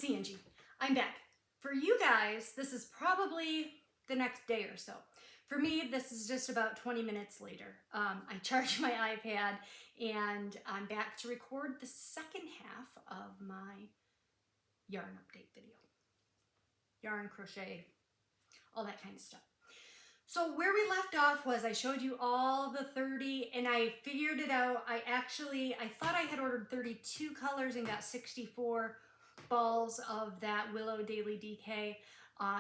it's Angie. I'm back. For you guys, this is probably the next day or so. For me, this is just about 20 minutes later. I charged my iPad and I'm back to record the second half of my yarn update video. Yarn, crochet, all that kind of stuff. So where we left off was I showed you all the 30 and I figured it out. I thought I had ordered 32 colors and got 64 balls of that Willow Daily DK.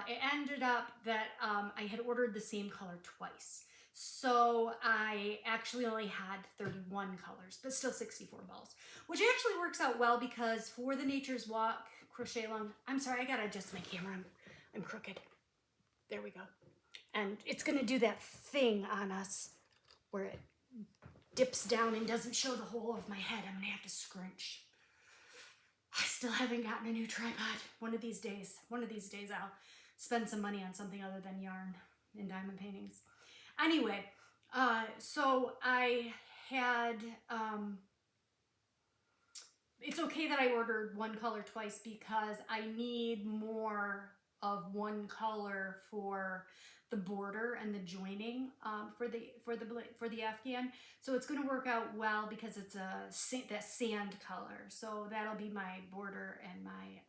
It ended up that I had ordered the same color twice. So I actually only had 31 colors, but still 64 balls, which actually works out well because for the Nature's Walk crochet along, I'm sorry, I gotta adjust my camera. I'm crooked. There we go. And it's gonna do that thing on us where it dips down and doesn't show the whole of my head. I'm gonna have to scrunch. I still haven't gotten a new tripod. One of these days I'll spend some money on something other than yarn and diamond paintings. Anyway, so I had, it's okay that I ordered one color twice because I need more of one color for the border and the joining for the Afghan. So it's going to work out well because it's that sand color. So that'll be my border and my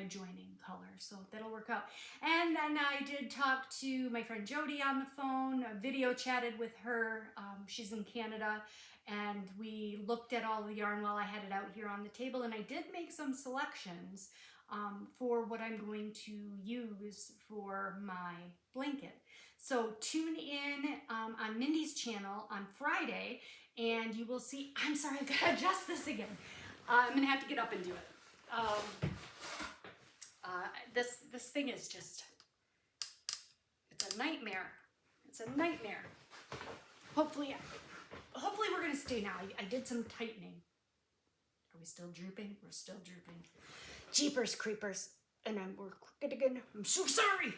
joining color. So that'll work out. And then I did talk to my friend Jody on the phone, video chatted with her. She's in Canada. And we looked at all the yarn while I had it out here on the table. And I did make some selections for what I'm going to use for my blanket. So tune in on Mindy's channel on Friday and you will see, I'm sorry, I've got to adjust this again. I'm going to have to get up and do it. This thing is just, it's a nightmare. It's a nightmare. Hopefully we're going to stay now. I did some tightening. Are we still drooping? We're still drooping. Jeepers creepers. And we're crooked again. I'm so sorry.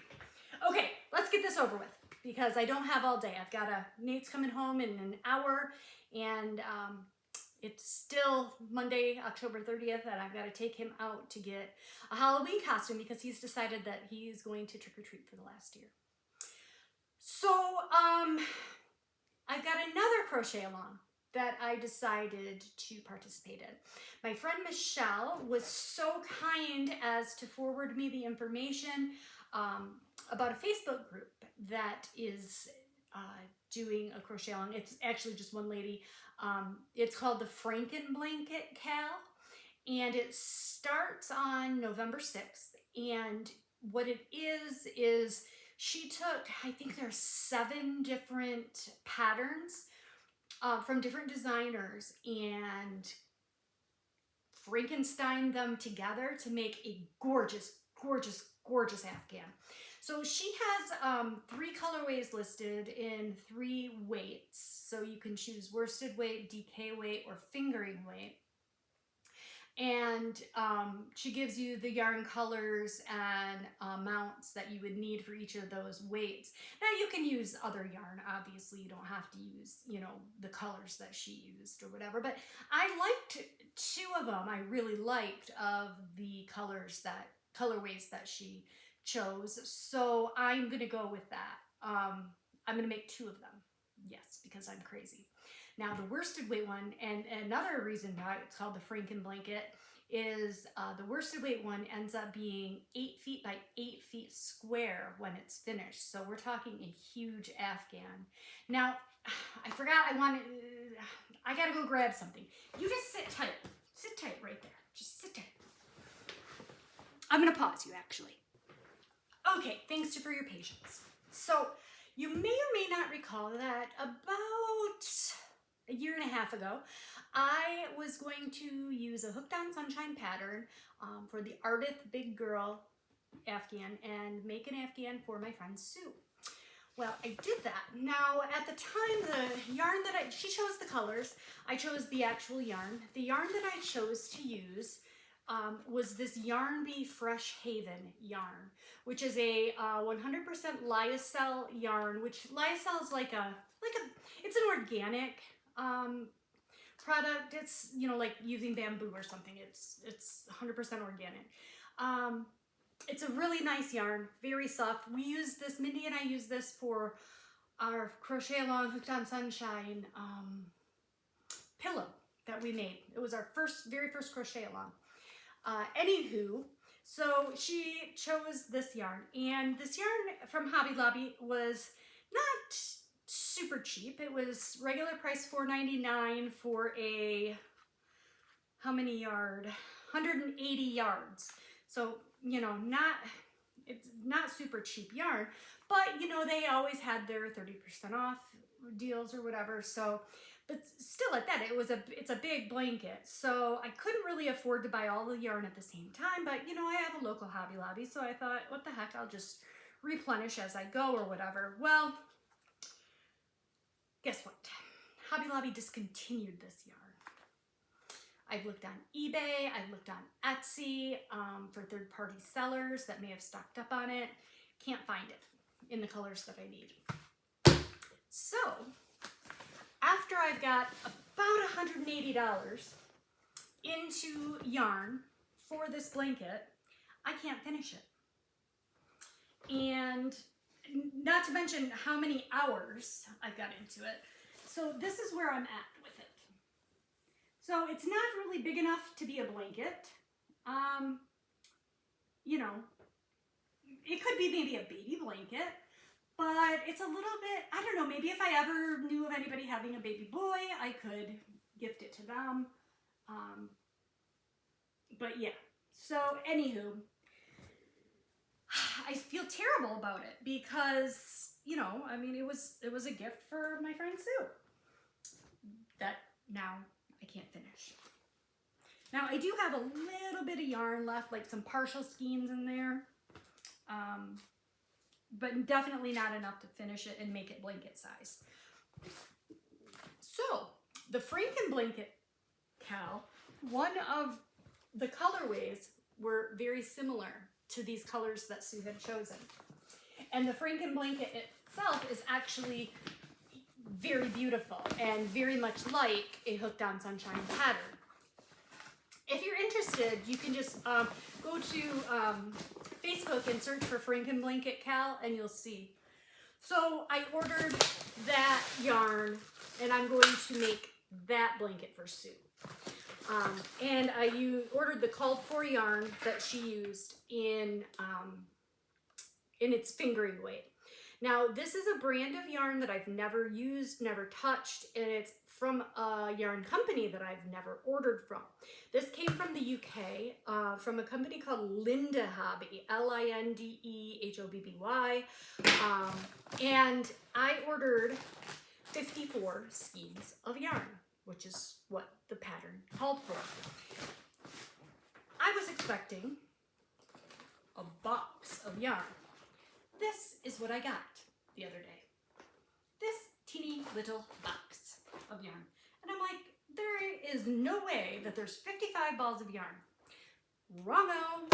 Okay, let's get this over with because I don't have all day. I've got Nate's coming home in an hour and it's still Monday, October 30th, and I've got to take him out to get a Halloween costume because he's decided that he's going to trick-or-treat for the last year. So, I've got another crochet along that I decided to participate in. My friend Michelle was so kind as to forward me the information about a Facebook group that is doing a crochet along. It's actually just one lady. It's called the Franken Blanket Cal, and it starts on November 6th. And what it is she took, I think there's 7 different patterns from different designers and Frankenstein them together to make a gorgeous, gorgeous, gorgeous Afghan. So she has 3 colorways listed in 3 weights. So you can choose worsted weight, DK weight, or fingering weight. And she gives you the yarn colors and amounts that you would need for each of those weights. Now you can use other yarn, obviously you don't have to use, you know, the colors that she used or whatever, but I liked 2 of them. I really liked of the colorways that she chose, so I'm gonna go with that. I'm gonna make 2 of them, yes, because I'm crazy. Now the worsted weight one, and another reason why it's called the Franken Blanket is the worsted weight one ends up being 8 feet by 8 feet square when it's finished. So we're talking a huge Afghan. Now, I forgot I gotta go grab something. You just sit tight right there. Just sit tight. I'm gonna pause you actually. Okay, thanks for your patience. So you may or may not recall that about a year and a half ago, I was going to use a Hooked on Sunshine pattern for the Ardith Big Girl Afghan and make an Afghan for my friend Sue. Well, I did that. Now, at the time, the yarn that she chose the colors, I chose the actual yarn. The yarn that I chose to use was this Yarn Bee Fresh Haven yarn, which is a 100% lyocell yarn, which lyocell is like it's an organic product. It's, you know, like using bamboo or something. It's 100% organic. It's a really nice yarn, very soft. We use this, Mindy and I use this for our crochet along Hooked on Sunshine pillow that we made. It was our very first crochet along. Anywho, so she chose this yarn, and this yarn from Hobby Lobby was not super cheap. It was regular price $4.99 for a, how many yard? 180 yards. So, you know, it's not super cheap yarn, but you know, they always had their 30% off deals or whatever. So, but still at that, it's a big blanket. So I couldn't really afford to buy all the yarn at the same time, but you know, I have a local Hobby Lobby. So I thought, what the heck, I'll just replenish as I go or whatever. Well, guess what? Hobby Lobby discontinued this yarn. I've looked on eBay, I've looked on Etsy for third-party sellers that may have stocked up on it. Can't find it in the colors that I need. So, after I've got about $180 into yarn for this blanket, I can't finish it. And not to mention how many hours I've got into it. So this is where I'm at with it. So it's not really big enough to be a blanket. You know, it could be maybe a baby blanket, but it's a little bit, I don't know, maybe if I ever knew of anybody having a baby boy, I could gift it to them. But yeah, so anywho, I feel terrible about it because, you know, I mean, it was a gift for my friend Sue that now I can't finish. Now I do have a little bit of yarn left, like some partial skeins in there, but definitely not enough to finish it and make it blanket size. So the Franken blanket, Cal, one of the colorways were very similar to these colors that Sue had chosen. And the Franken blanket itself is actually very beautiful and very much like a Hooked on Sunshine pattern. If you're interested, you can just go to Facebook and search for Franken blanket, Cal, and you'll see. So I ordered that yarn, and I'm going to make that blanket for Sue. And I ordered the called for yarn that she used in its fingering weight. Now, this is a brand of yarn that I've never used, never touched, and it's from a yarn company that I've never ordered from. This came from the UK, from a company called Linda Hobby, Lindehobby. And I ordered 54 skeins of yarn, which is what the pattern called for. I was expecting a box of yarn. This is what I got the other day. This teeny little box of yarn. And I'm like, there is no way that there's 55 balls of yarn. Wrong-o.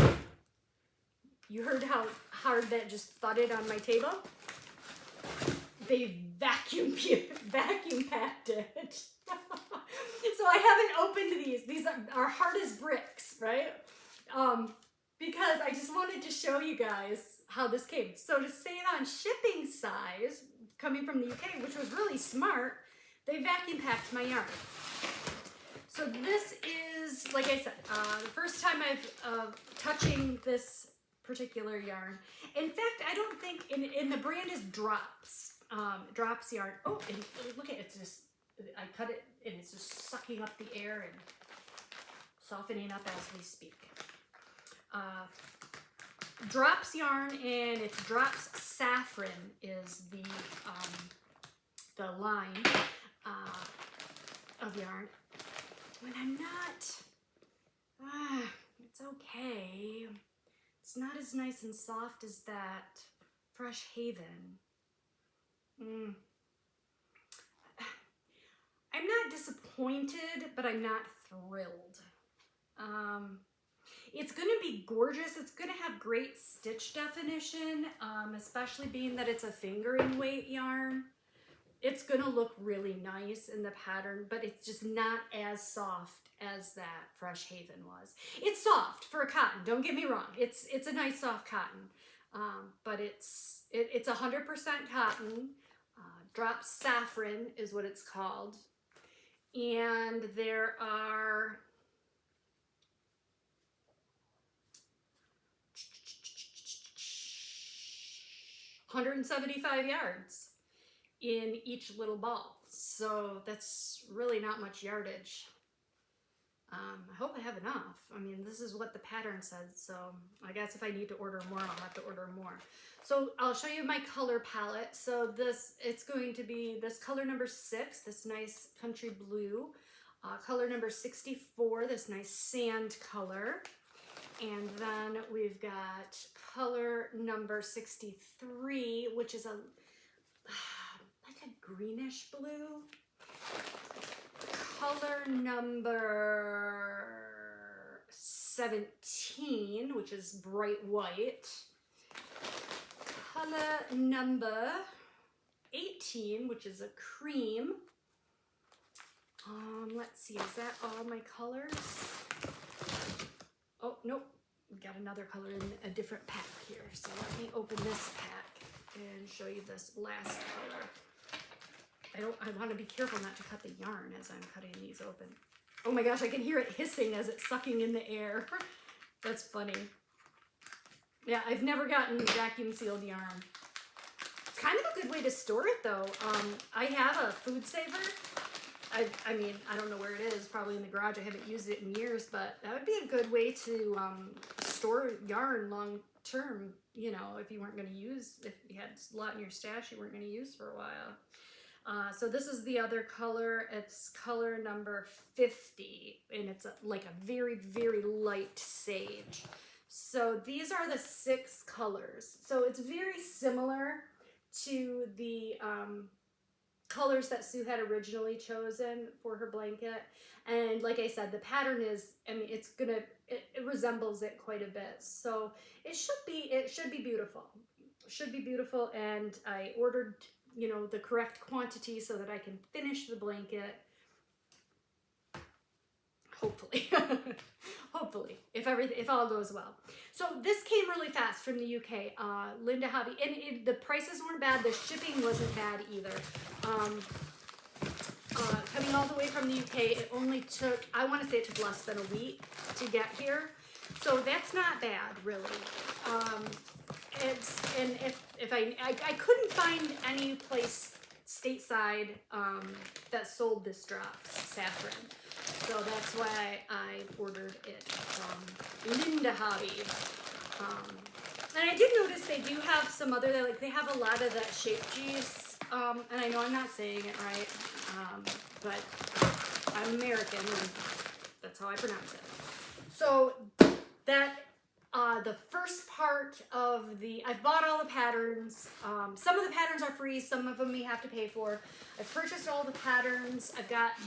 You heard how hard that just thudded on my table? They vacuum packed it. So I haven't opened these. These are hard as bricks, right? Because I just wanted to show you guys how this came. So to save on shipping size, coming from the UK, which was really smart, they vacuum packed my yarn. So this is, like I said, the first time I've touching this particular yarn. In fact, I don't think, in the brand is Drops. Drops yarn. Oh, and look at it, it's just, I cut it and it's just sucking up the air and softening up as we speak. Drops yarn, and it's Drops Saffron is the line of yarn. When I'm not, it's okay. It's not as nice and soft as that Fresh Haven. I'm not disappointed, but I'm not thrilled. It's going to be gorgeous. It's going to have great stitch definition, especially being that it's a fingering weight yarn. it's gonna look really nice in the pattern, but it's just not as soft as that Fresh Haven was. It's soft for a cotton, don't get me wrong. It's a nice soft cotton, but it's 100% cotton. Drop saffron is what it's called, and there are 175 yards in each little ball. So that's really not much yardage. I hope I have enough. I mean, this is what the pattern says, so I guess if I need to order more, I'll have to order more. So I'll show you my color palette. So it's going to be this color number 6, this nice country blue. Color number 64, this nice sand color. And then we've got color number 63, which is like a greenish blue. Color number 17, which is bright white. Color number 18, which is a cream. Let's see, is that all my colors? Oh, nope, we got another color in a different pack here. So let me open this pack and show you this last color. I want to be careful not to cut the yarn as I'm cutting these open. Oh my gosh, I can hear it hissing as it's sucking in the air. That's funny. Yeah, I've never gotten vacuum sealed yarn. It's kind of a good way to store it though. I have a food saver. I mean, I don't know where it is, probably in the garage. I haven't used it in years, but that would be a good way to store yarn long term, you know, if you weren't going to use, if you had a lot in your stash you weren't going to use for a while. So this is the other color. It's color number 50, and it's like a very, very light sage. So these are the 6 colors. So it's very similar to the colors that Sue had originally chosen for her blanket. And like I said, the pattern is, I mean, it resembles it quite a bit. So it should be beautiful. It should be beautiful. And I ordered, you know, the correct quantity so that I can finish the blanket. Hopefully, hopefully, if all goes well. So this came really fast from the UK, Linda Hobby, and the prices weren't bad. The shipping wasn't bad either. Coming all the way from the UK, it only took, I want to say it took less than a week to get here. So that's not bad, really. If I couldn't find any place stateside that sold this drop saffron. So that's why I ordered it from Linda Hobby. And I did notice they do have some other, they have a lot of that Shape G's, and I know I'm not saying it right, but I'm American and that's how I pronounce it. So that, the first part of I've bought all the patterns. Some of the patterns are free, some of them you have to pay for. I've purchased all the patterns.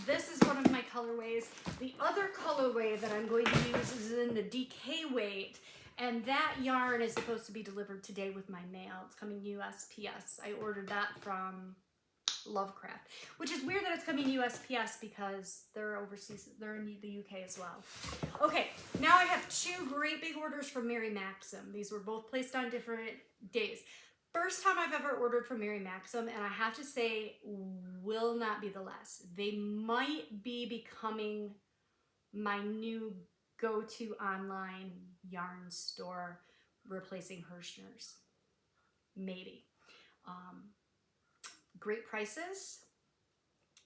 This is one of my colorways. The other colorway that I'm going to use is in the DK weight, and that yarn is supposed to be delivered today with my mail. It's coming USPS. I ordered that from Lovecraft, which is weird that it's coming USPS because they're overseas, they're in the UK as well. Okay, now I have 2 great big orders from Mary Maxim. These were both placed on different days. First time I've ever ordered from Mary Maxim, and I have to say, will not be the last. They might be becoming my new go-to online yarn store, replacing Hirschner's. Maybe. Great prices,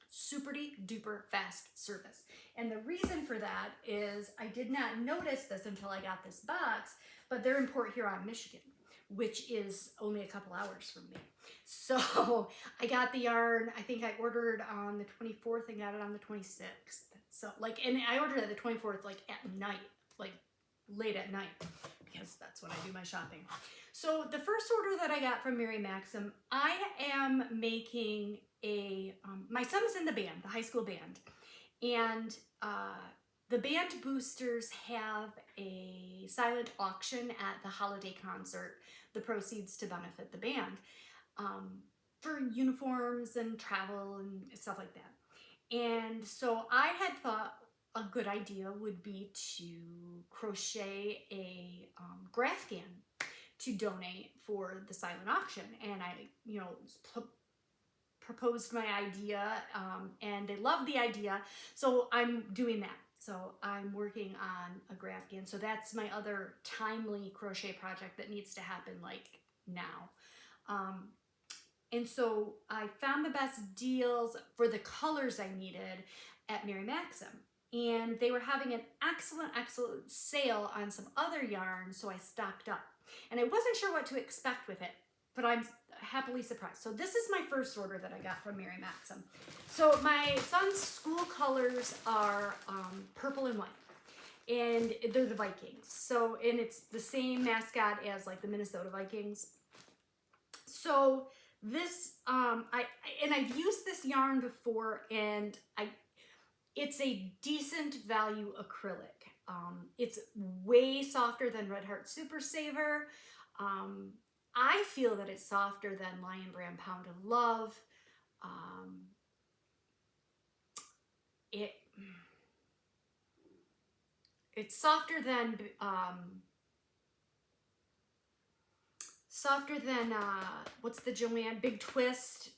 super duper fast service. And the reason for that is I did not notice this until I got this box, but they're in Port Huron, Michigan, which is only a couple hours from me. So I got the yarn, I think I ordered on the 24th and got it on the 26th. So and I ordered it the 24th, at night, late at night, because that's when I do my shopping. So the first order that I got from Mary Maxim, I am making my son was in the band, the high school band, and the band boosters have a silent auction at the holiday concert, the proceeds to benefit the band. for uniforms and travel and stuff like that. And so I had thought a good idea would be to crochet a Graphghan to donate for the silent auction. And I, you know, proposed my idea, and they loved the idea. So I'm doing that. So I'm working on a Graphghan. So that's my other timely crochet project that needs to happen like now. And so I found the best deals for the colors I needed at Mary Maxim. And they were having an excellent sale on some other yarns, so I stocked up. And I wasn't sure what to expect with it, but I'm happily surprised. So this is my first order that I got from Mary Maxim. So my son's school colors are purple and white, and they're the Vikings. So, and it's the same mascot as like the Minnesota Vikings. So this, I've used this yarn before, and it's a decent value acrylic. It's way softer than Red Heart Super Saver. I feel that it's softer than Lion Brand Pound of Love. It's softer than what's the Joanne Big Twist.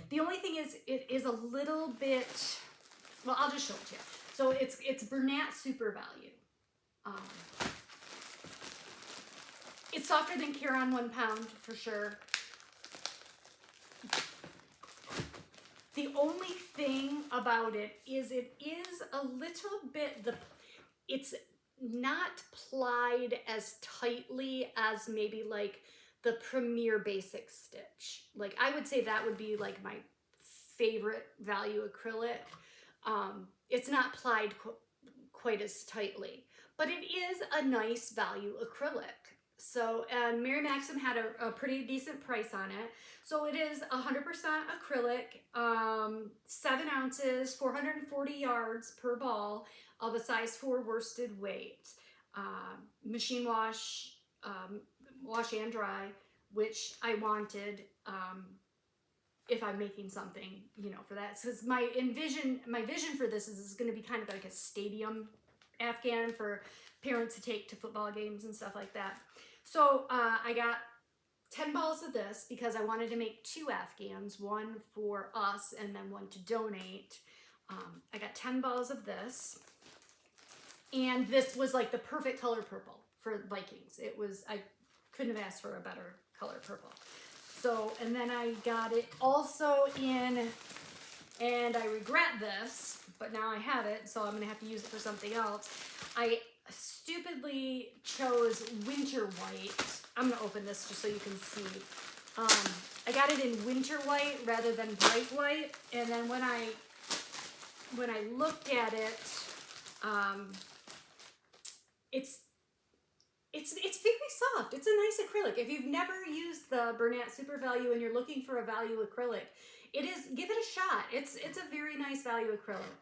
The only thing is it is a little bit, well, I'll just show it to you. So it's Bernat Super Value. It's softer than Caron 1 pound for sure. The only thing about it is a little bit, it's not plied as tightly as maybe like the Premier Basic Stitch. Like I would say that would be like my favorite value acrylic. It's not plied quite as tightly, but it is a nice value acrylic. So, and Mary Maxim had a pretty decent price on it. So it is 100% acrylic, 7 ounces, 440 yards per ball of a size 4 worsted weight. Machine wash, wash and dry, which I wanted if I'm making something, you know, for that. Because my vision for this is going to be kind of like a stadium Afghan for parents to take to football games and stuff like that. So I got 10 balls of this because I wanted to make 2 Afghans, one for us and then one to donate. I got 10 balls of this, and this was like the perfect color purple for Vikings. It was, I couldn't have asked for a better color purple. So, and then I got it also in, and I regret this, but now I have it, so I'm gonna have to use it for something else. I stupidly chose winter white. I'm gonna open this just so you can see. I got it in winter white rather than bright white, and then when I looked at it, it's very soft. It's a nice acrylic. If you've never used the Bernat Super Value and you're looking for a value acrylic, give it a shot. It's a very nice value acrylic.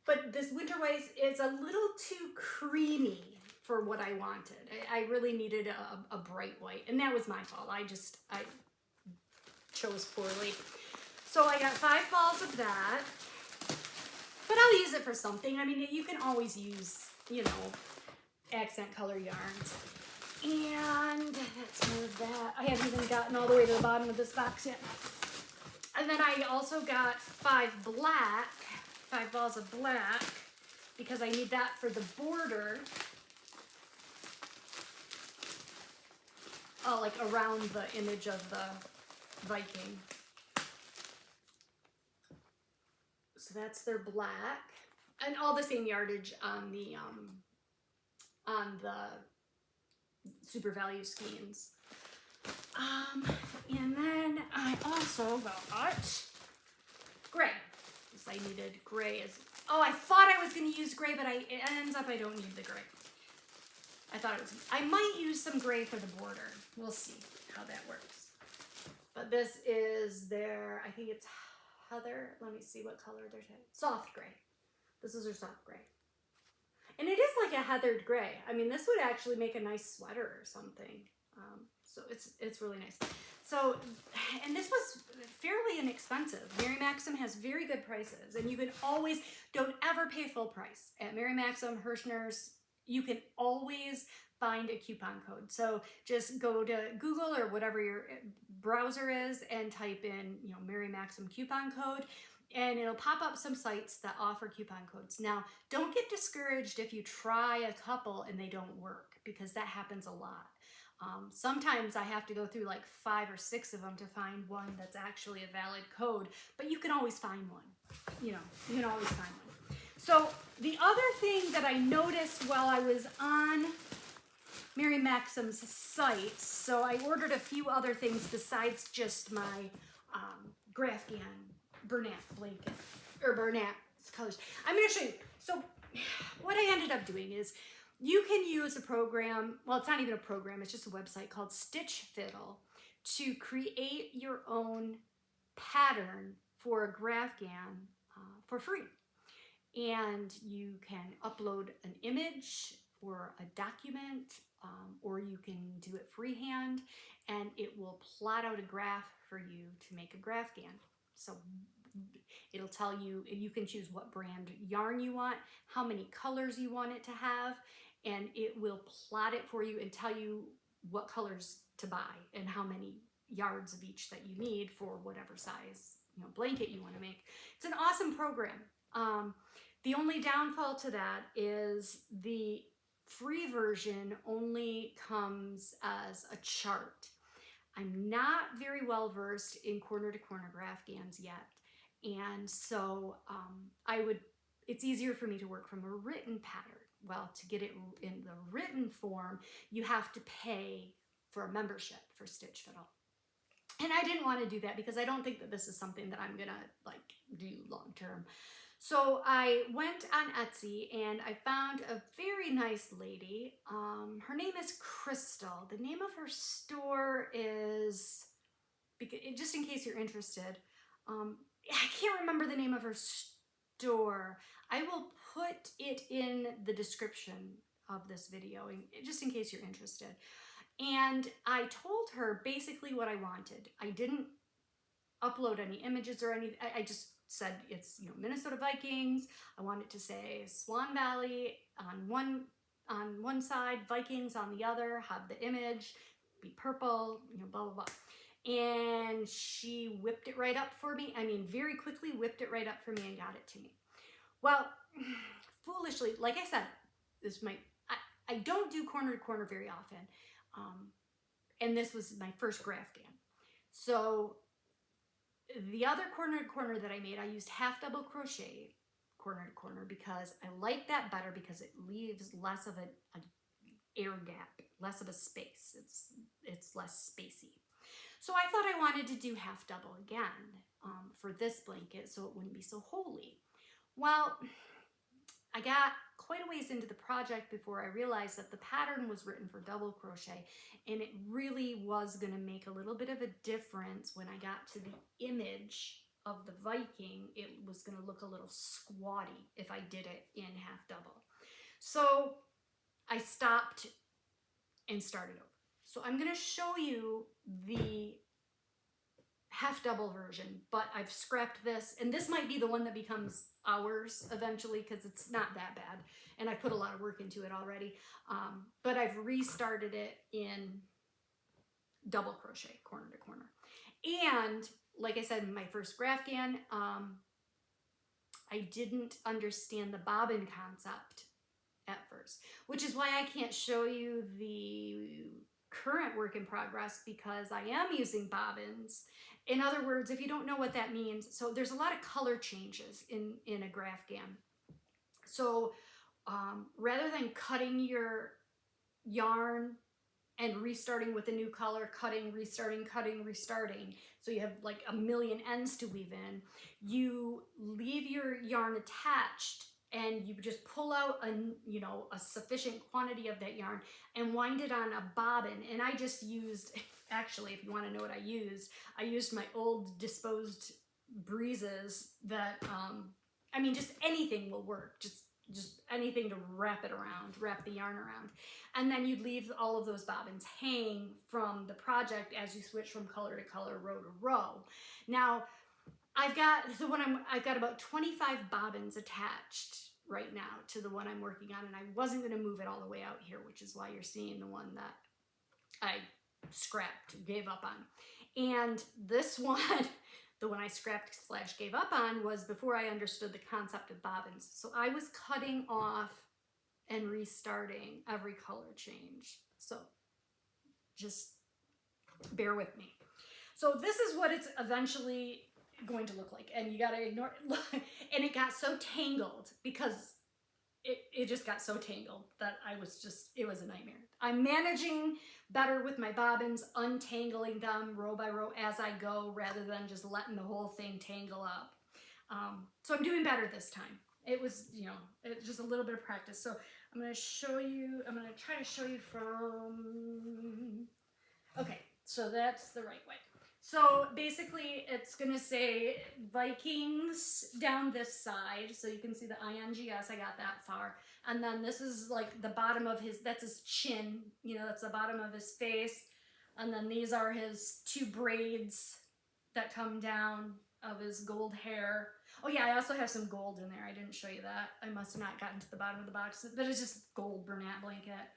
But this winter white is a little too creamy for what I wanted. I really needed a bright white, and that was my fault. I chose poorly. So I got 5 balls of that, but I'll use it for something. I mean, you can always use, you know, accent color yarns. And that's more of that. I haven't even gotten all the way to the bottom of this box yet. And then I also got 5 balls of black, because I need that for the border. Oh, like around the image of the Viking. So that's their black, and all the same yardage on the Super Value skeins. And then I also got gray, because I needed gray as, oh, I thought I was going to use gray, but it ends up I don't need the gray. I might use some gray for the border. We'll see how that works. But this is their, I think it's Heather. Let me see what color they're saying. Soft gray. This is their soft gray. And it is like a heathered gray. I mean, this would actually make a nice sweater or something. So it's really nice. So, and this was fairly inexpensive. Mary Maxim has very good prices, and you can always, don't ever pay full price. At Mary Maxim, Hirschner's, you can always find a coupon code. So just go to Google or whatever your browser is and type in, Mary Maxim coupon code, and it'll pop up some sites that offer coupon codes. Now, don't get discouraged if you try a couple and they don't work, because that happens a lot. Sometimes I have to go through like 5 or 6 of them to find one that's actually a valid code, but you can always find one. You can always find one. So the other thing that I noticed while I was on Mary Maxim's site, so I ordered a few other things besides just my Grafgan Bernat blanket, or Bernat colors. I'm going to show you. So what I ended up doing is, you can use a program, well, it's not even a program, it's just a website called Stitch Fiddle, to create your own pattern for a Grafgan for free. And you can upload an image or a document, or you can do it freehand, and it will plot out a graph for you to make a Grafgan. So it'll tell you, you can choose what brand yarn you want, how many colors you want it to have, and it will plot it for you and tell you what colors to buy and how many yards of each that you need for whatever size blanket you want to make. It's an awesome program. The only downfall to that is the free version only comes as a chart. I'm not very well versed in corner to corner Grafgans yet, and so it's easier for me to work from a written pattern. Well, to get it in the written form, you have to pay for a membership for Stitch Fiddle. And I didn't want to do that because I don't think that this is something that I'm going to do long term. So I went on Etsy and I found a very nice lady. Her name is Crystal. The name of her store is, just in case you're interested, I can't remember the name of her store. I will put it in the description of this video, just in case you're interested. And I told her basically what I wanted. I didn't upload any images or anything. I just said it's Minnesota Vikings. I want it to say Swan Valley on one side, Vikings on the other, have the image, be purple, blah, blah, blah. And she whipped it right up for me. I mean, very quickly whipped it right up for me and got it to me. Well, foolishly, like I said, I don't do corner to corner very often. And this was my first Grafgan. So the other corner to corner that I made, I used half double crochet corner to corner because I like that better because it leaves less of an air gap, less of a space. It's less spacey. So I thought I wanted to do half double again for this blanket so it wouldn't be so holey. Well, I got quite a ways into the project before I realized that the pattern was written for double crochet, and it really was going to make a little bit of a difference when I got to the image of the Viking. It was going to look a little squatty if I did it in half double. So I stopped and started over. So I'm going to show you the half double version, but I've scrapped this, and this might be the one that becomes ours eventually because it's not that bad, and I put a lot of work into it already, but I've restarted it in double crochet corner to corner. And like I said, my first Grafgan, I didn't understand the bobbin concept at first, which is why I can't show you the current work in progress because I am using bobbins. In other words, if you don't know what that means, so there's a lot of color changes in a Grafgan. So rather than cutting your yarn and restarting with a new color, cutting, restarting, so you have like a million ends to weave in, you leave your yarn attached and you just pull out a sufficient quantity of that yarn and wind it on a bobbin. And I just used, actually, if you want to know what I used my old disposed breezes that, I mean, just anything will work. Just just anything to wrap it around, wrap the yarn around. And then you'd leave all of those bobbins hang from the project as you switch from color to color, row to row. Now, I've got about 25 bobbins attached right now to the one I'm working on, and I wasn't going to move it all the way out here, which is why you're seeing the one that I scrapped, gave up on. And this one, the one I scrapped / gave up on, was before I understood the concept of bobbins. So I was cutting off and restarting every color change. So just bear with me. So this is what it's eventually going to look like, and you got to ignore it. And it got so tangled because it just got so tangled that it was a nightmare. I'm managing better with my bobbins, untangling them row by row as I go, rather than just letting the whole thing tangle up. So I'm doing better this time. It was, it's just a little bit of practice. So I'm going to try to show you from, okay, so that's the right way. So basically it's going to say Vikings down this side. So you can see the INGS, I got that far. And then this is like the bottom of that's his chin, that's the bottom of his face. And then these are his 2 braids that come down of his gold hair. Oh yeah, I also have some gold in there. I didn't show you that. I must have not gotten to the bottom of the box, but it's just gold Bernat blanket.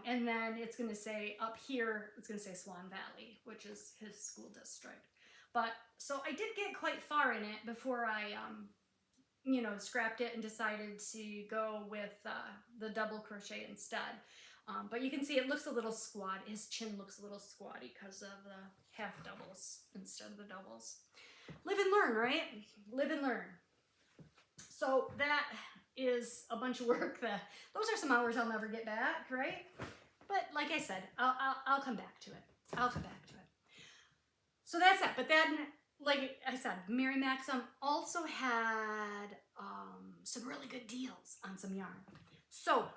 And then it's going to say up here, it's going to say Swan Valley, which is his school district. But so I did get quite far in it before I, scrapped it and decided to go with the double crochet instead. But you can see it looks a little squat. His chin looks a little squatty because of the half doubles instead of the doubles. Live and learn, right? Live and learn. So that is a bunch of work. Those are some hours I'll never get back, right? But like I said, I'll come back to it. I'll come back to it. So that's that. But then, like I said, Mary Maxim also had some really good deals on some yarn. So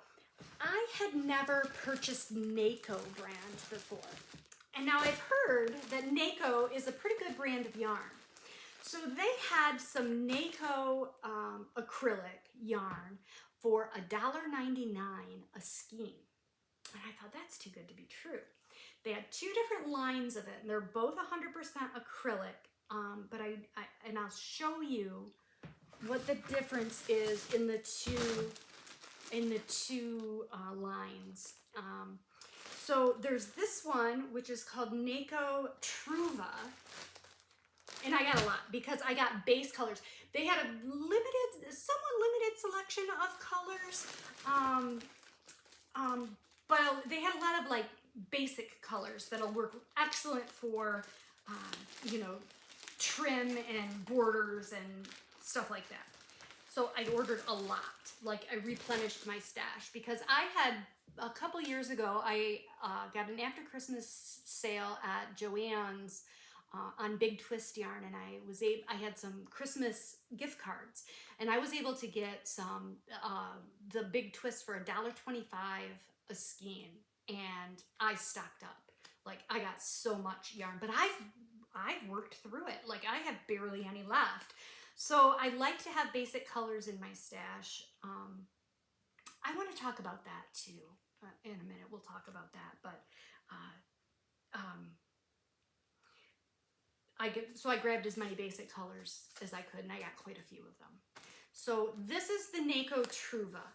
I had never purchased NACO brand before. And now I've heard that NACO is a pretty good brand of yarn. So they had some NACO acrylic yarn for $1.99 a skein. And I thought, that's too good to be true. They had 2 different lines of it, and they're both 100% acrylic. But I'll show you what the difference is in the two lines. So there's this one, which is called NACO Truva. And I got a lot because I got base colors. They had a somewhat limited selection of colors. But they had a lot of like basic colors that'll work excellent for, trim and borders and stuff like that. So I ordered a lot. Like I replenished my stash because I had a couple years ago, I got an after Christmas sale at Joann's on Big Twist yarn, and I had some Christmas gift cards, and I was able to get some the Big Twist for $1.25 a skein, and I stocked up. Like I got so much yarn, but I've worked through it. Like I have barely any left. So I like to have basic colors in my stash. I want to talk about that too. In a minute, we'll talk about that. But I grabbed as many basic colors as I could, and I got quite a few of them. So this is the NACO Truva.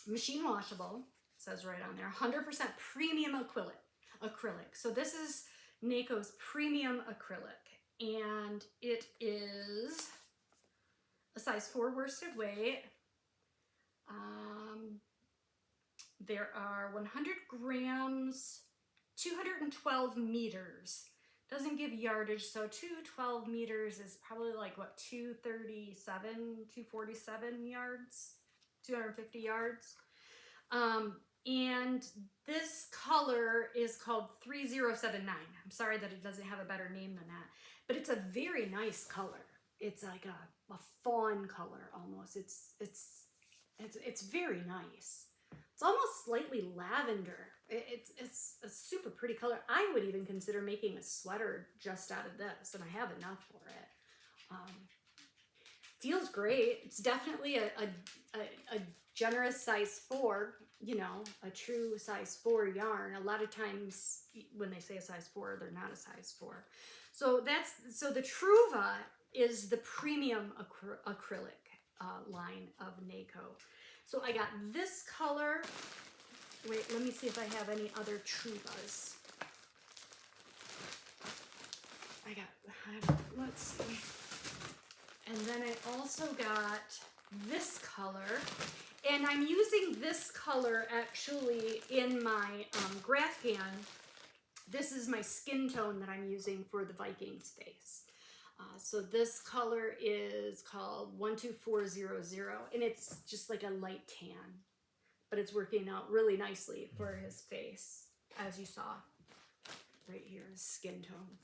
Machine washable, it says right on there. 100% premium acrylic. So this is NACO's premium acrylic, and it is a size 4 worsted weight. There are 100 grams, 212 meters. Doesn't give yardage, so 212 meters is probably like what, 247 yards, 250 yards. And this color is called 3079. I'm sorry that it doesn't have a better name than that, but it's a very nice color. It's like a fawn color almost. It's very nice. It's almost slightly lavender. It's a super pretty color. I would even consider making a sweater just out of this, and I have enough for it. feels great. It's definitely a generous size 4, you know, a true size 4 yarn. A lot of times when they say a size 4, they're not a size 4. So the Truva is the premium acrylic line of NACO. So I got this color. Wait, let me see if I have any other Truvas. Let's see. And then I also got this color, and I'm using this color actually in my Graphgan. This is my skin tone that I'm using for the Vikings face. So this color is called 12400, and it's just like a light tan, but it's working out really nicely for his face, as you saw right here, his skin tone.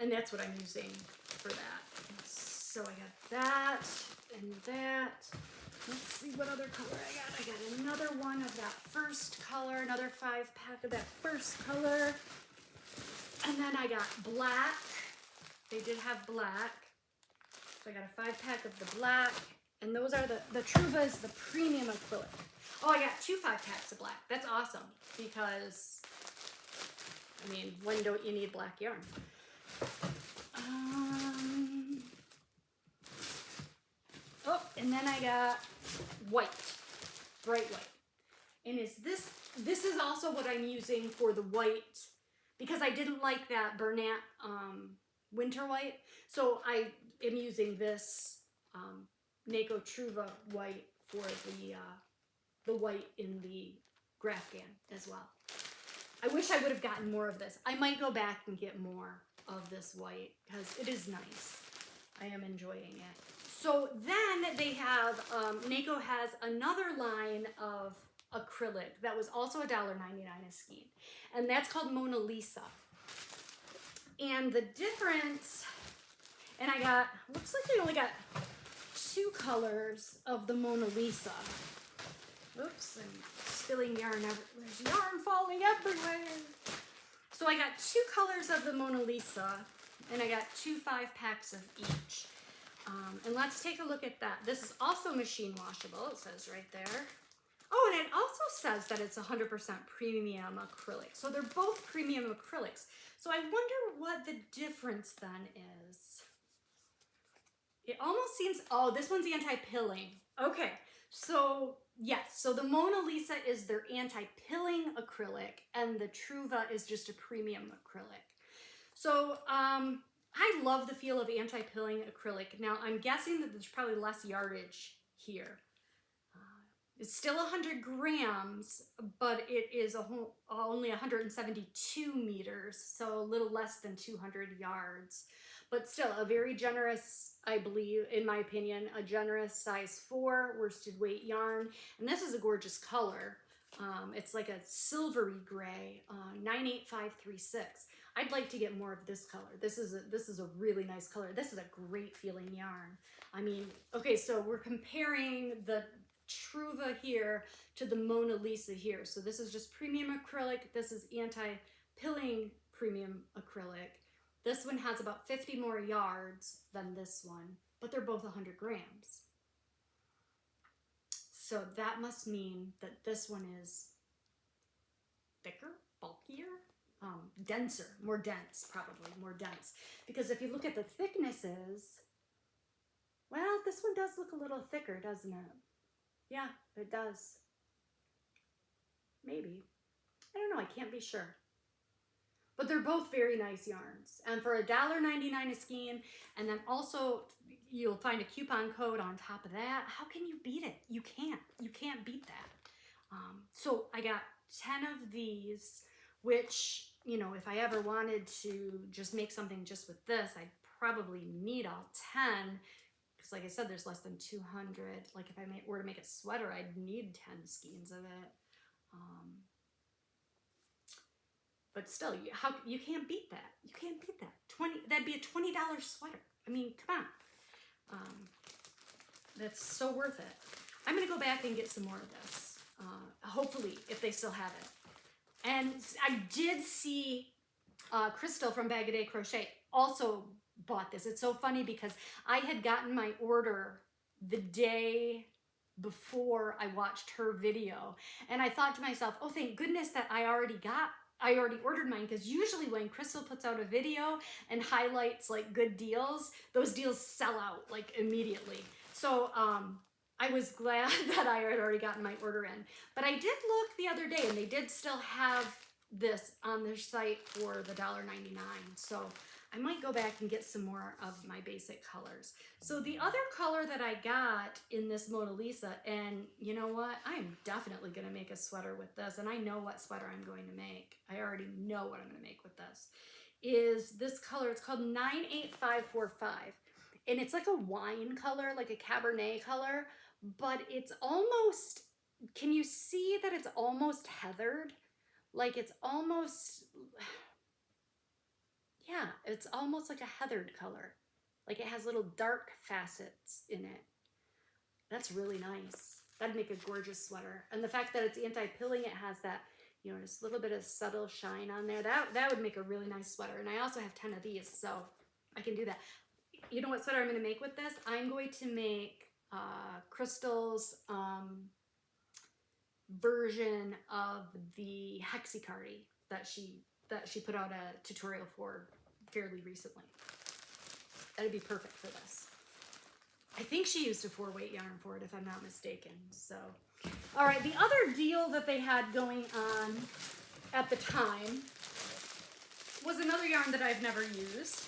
And that's what I'm using for that. So I got that and that. Let's see what other color I got. I got another one of that first color, another 5-pack of that first color. And then I got black. They did have black. So I got a 5-pack of the black. And those are the Truva is the premium acrylic. Oh, I got 2 5-packs of black. That's awesome because, I mean, when don't you need black yarn? Oh, and then I got white, bright white. And this is also what I'm using for the white, because I didn't like that Bernat winter white. So I am using this NACO Truva white for the white in the Graphgan as well. I wish I would have gotten more of this. I might go back and get more of this white because it is nice. I am enjoying it. So then they have, NACO has another line of acrylic that was also $1.99 a skein. And that's called Mona Lisa. And the difference, and I got, looks like they only got 2 colors of the Mona Lisa. Oops, I'm spilling yarn everywhere. There's yarn falling everywhere. So I got 2 colors of the Mona Lisa, and I got 2 5-packs of each. And let's take a look at that. This is also machine washable, it says right there. Oh, and it also says that it's 100% premium acrylic. So they're both premium acrylics. So I wonder what the difference then is. It almost seems, oh, this one's anti-pilling. Okay, so yes, so the Mona Lisa is their anti-pilling acrylic, and the Truva is just a premium acrylic. So I love the feel of anti-pilling acrylic. Now I'm guessing that there's probably less yardage here. It's still 100 grams, but it is only 172 meters, so a little less than 200 yards. But still a very generous, I believe, in my opinion, a generous size 4 worsted weight yarn. And this is a gorgeous color. It's like a silvery gray, 98536. I'd like to get more of this color. This is a really nice color. This is a great feeling yarn. I mean, okay, so we're comparing the Truva here to the Mona Lisa here. So this is just premium acrylic. This is anti-pilling premium acrylic. This one has about 50 more yards than this one, but they're both 100 grams. So that must mean that this one is thicker, bulkier, denser, more dense, probably more dense. Because if you look at the thicknesses, well, this one does look a little thicker, doesn't it? Yeah, it does. Maybe. I don't know, I can't be sure. But they're both very nice yarns. And for $1.99 a skein, and then also you'll find a coupon code on top of that. How can you beat it? You can't. You can't beat that. So I got 10 of these, which, you know, if I ever wanted to just make something just with this, I'd probably need all 10. Because like I said, there's less than 200. Like if I were to make a sweater, I'd need 10 skeins of it. But still, you can't beat that. You can't beat that. That'd be a $20 sweater. I mean, come on. That's so worth it. I'm gonna go back and get some more of this. Hopefully, if they still have it. And I did see Crystal from Bag-O-Day Crochet also bought this. It's so funny because I had gotten my order the day before I watched her video, and I thought to myself, oh, thank goodness that I already ordered mine, because usually when Crystal puts out a video and highlights like good deals, those deals sell out like immediately. So I was glad that I had already gotten my order in. But I did look the other day and they did still have this on their site for the $1.99. So I might go back and get some more of my basic colors. So the other color that I got in this Mona Lisa, and you know what? I am definitely going to make a sweater with this, and I know what sweater I'm going to make. I already know what I'm going to make with this. Is this color. It's called 98545. And it's like a wine color, like a Cabernet color, but it's almost, can you see that it's almost heathered? Like it's almost, yeah, it's almost like a heathered color. Like it has little dark facets in it. That's really nice. That'd make a gorgeous sweater. And the fact that it's anti-pilling, it has that, you know, just a little bit of subtle shine on there. That would make a really nice sweater. And I also have 10 of these, so I can do that. You know what sweater I'm going to make with this? I'm going to make Crystal's version of the Hexicardi that she put out a tutorial for fairly recently. That'd be perfect for this. I think she used a 4-weight yarn for it, if I'm not mistaken. So, all right, the other deal that they had going on at the time was another yarn that I've never used.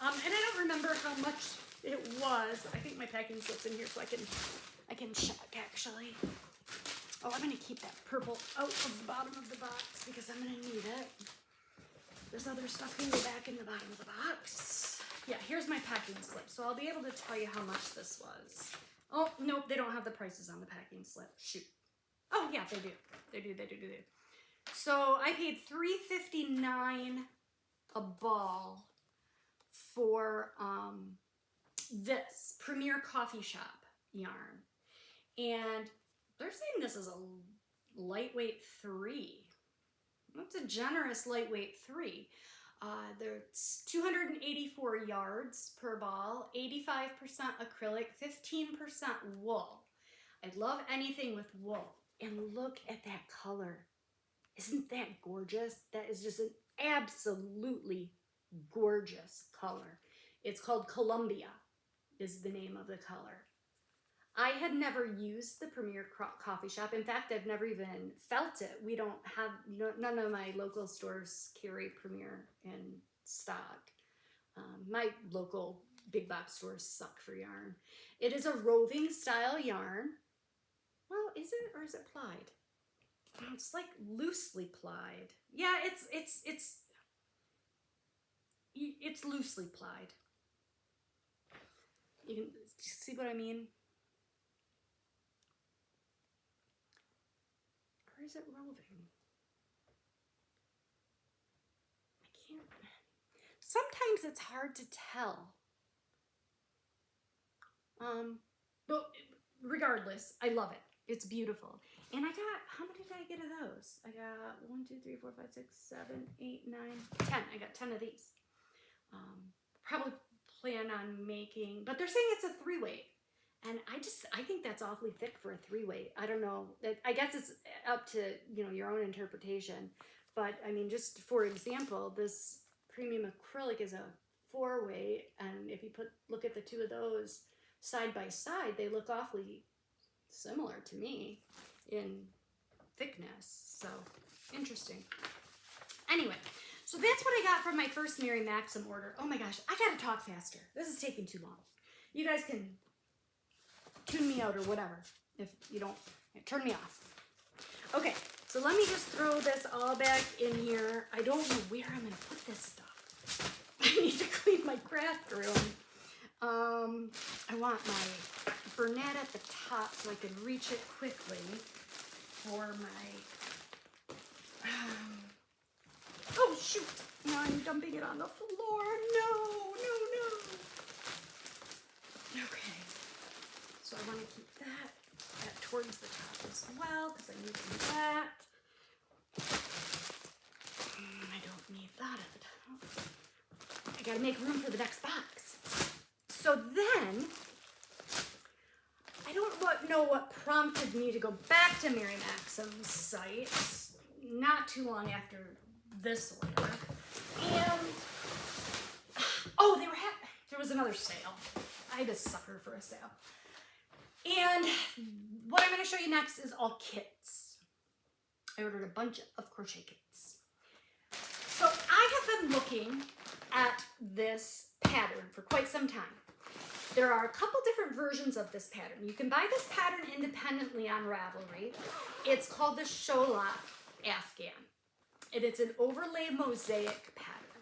And I don't remember how much it was. I think my packing slip's in here so I can check actually. Oh, I'm gonna keep that purple out of the bottom of the box because I'm gonna need it. This other stuff can go back in the bottom of the box. Yeah, here's my packing slip. So I'll be able to tell you how much this was. Oh, nope, they don't have the prices on the packing slip. Shoot. Oh yeah, they do. They do. So I paid $3.59 a ball for this Premier Coffee Shop yarn, and they're saying this is a lightweight 3. That's a generous lightweight 3. There's 284 yards per ball, 85% acrylic, 15% wool. I love anything with wool. And look at that color. Isn't that gorgeous? That is just an absolutely gorgeous color. It's called Columbia is the name of the color. I had never used the Premier Coffee Shop. In fact, I've never even felt it. We don't have, none of my local stores carry Premier in stock. My local big box stores suck for yarn. It is a roving style yarn. Well, is it, or is it plied? It's like loosely plied. Yeah, it's loosely plied. You can see what I mean? Or is it roving? I can't. Sometimes it's hard to tell. But regardless, I love it. It's beautiful. And I got, how many did I get of those? I got 1, 2, 3, 4, 5, 6, 7, 8, 9, 10. I got 10 of these. Probably plan on making, but they're saying it's a 3-weight. And I think that's awfully thick for a 3-weight. I don't know. I guess it's up to, your own interpretation. But I mean, just for example, this premium acrylic is a 4-weight. And if you look at the two of those side by side, they look awfully similar to me in thickness. So interesting. Anyway, so that's what I got from my first Mary Maxim order. Oh my gosh, I gotta talk faster. This is taking too long. You guys can tune me out or whatever if you don't. Turn me off. Okay, so let me just throw this all back in here. I don't know where I'm gonna put this stuff. I need to clean my craft room. I want my Bernat at the top so I can reach it quickly for my, oh shoot, now I'm dumping it on the floor. No. Okay, so I want to keep that towards the top as well because I need that. I don't need that at the top. I gotta make room for the next box. So then, I don't know what prompted me to go back to Mary Maxim's site not too long after this order. And, oh, there was another sale. I had a sucker for a sale. And what I'm going to show you next is all kits. I ordered a bunch of crochet kits. So I have been looking at this pattern for quite some time. There are a couple different versions of this pattern. You can buy this pattern independently on Ravelry. It's called the Sholak Afghan. And it's an overlay mosaic pattern.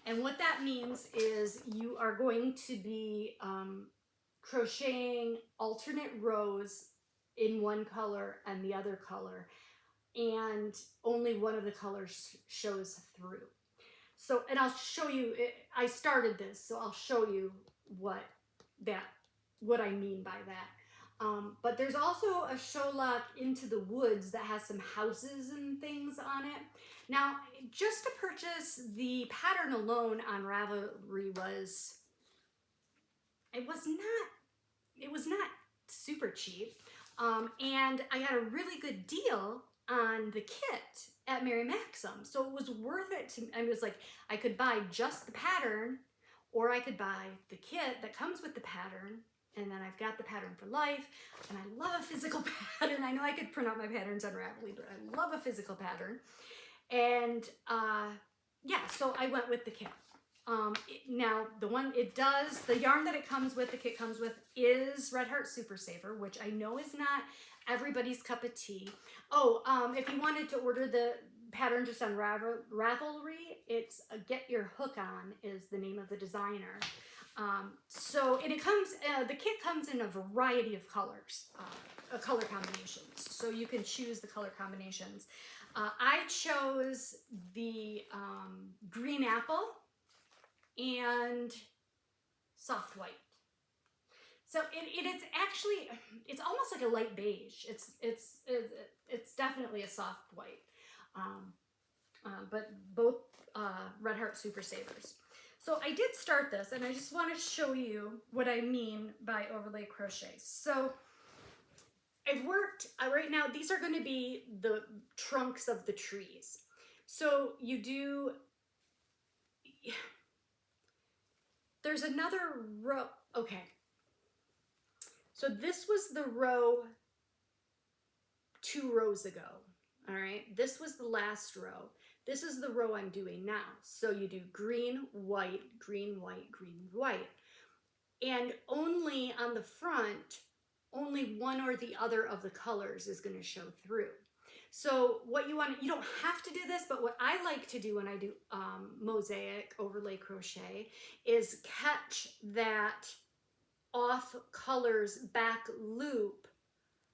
And what that means is you are going to be crocheting alternate rows in one color and the other color, and only one of the colors shows through. So, and I'll show you, I started this, so I'll show you what I mean by that. But there's also a Sholak Into the Woods that has some houses and things on it. Now, just to purchase the pattern alone on Ravelry was not super cheap. And I got a really good deal on the kit at Mary Maxim. So it was worth it to, I was like, I could buy just the pattern, or I could buy the kit that comes with the pattern, and then I've got the pattern for life. And I love a physical pattern. I know I could print out my patterns on Ravelry, but I love a physical pattern. And yeah, so I went with the kit. Now the yarn that it comes with, the kit comes with, is Red Heart Super Saver, which I know is not everybody's cup of tea. Oh, if you wanted to order the pattern just on Ravelry, it's Get Your Hook On is the name of the designer. So, and the kit comes in a variety of colors, color combinations. So you can choose the color combinations. I chose the green apple and soft white. So it's actually, it's almost like a light beige. It's definitely a soft white. But both Red Heart Super Savers. So I did start this, and I just want to show you what I mean by overlay crochet. So I've worked, right now, these are going to be the trunks of the trees. So you do, there's another row, okay. So this was the row 2 rows ago, all right? This was the last row. This is the row I'm doing now. So you do green, white, green, white, green, white. And only on the front, only one or the other of the colors is going to show through. So what you don't have to do this, but what I like to do when I do mosaic overlay crochet is catch that off colors back loop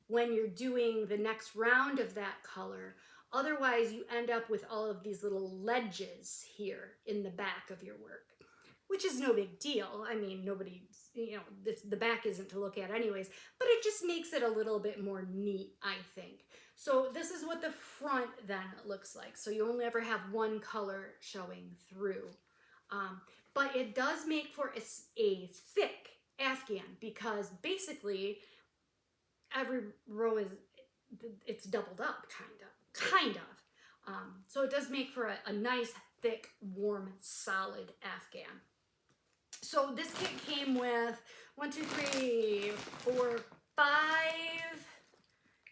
when you're doing the next round of that color. Otherwise, you end up with all of these little ledges here in the back of your work, which is no big deal. I mean, nobody's, the back isn't to look at anyways, but it just makes it a little bit more neat, I think. So this is what the front then looks like. So you only ever have one color showing through. But it does make for a thick Afghan, because basically every row it's doubled up, kind of. So it does make for a nice, thick, warm, solid Afghan. So this kit came with 1, 2, 3, 4, 5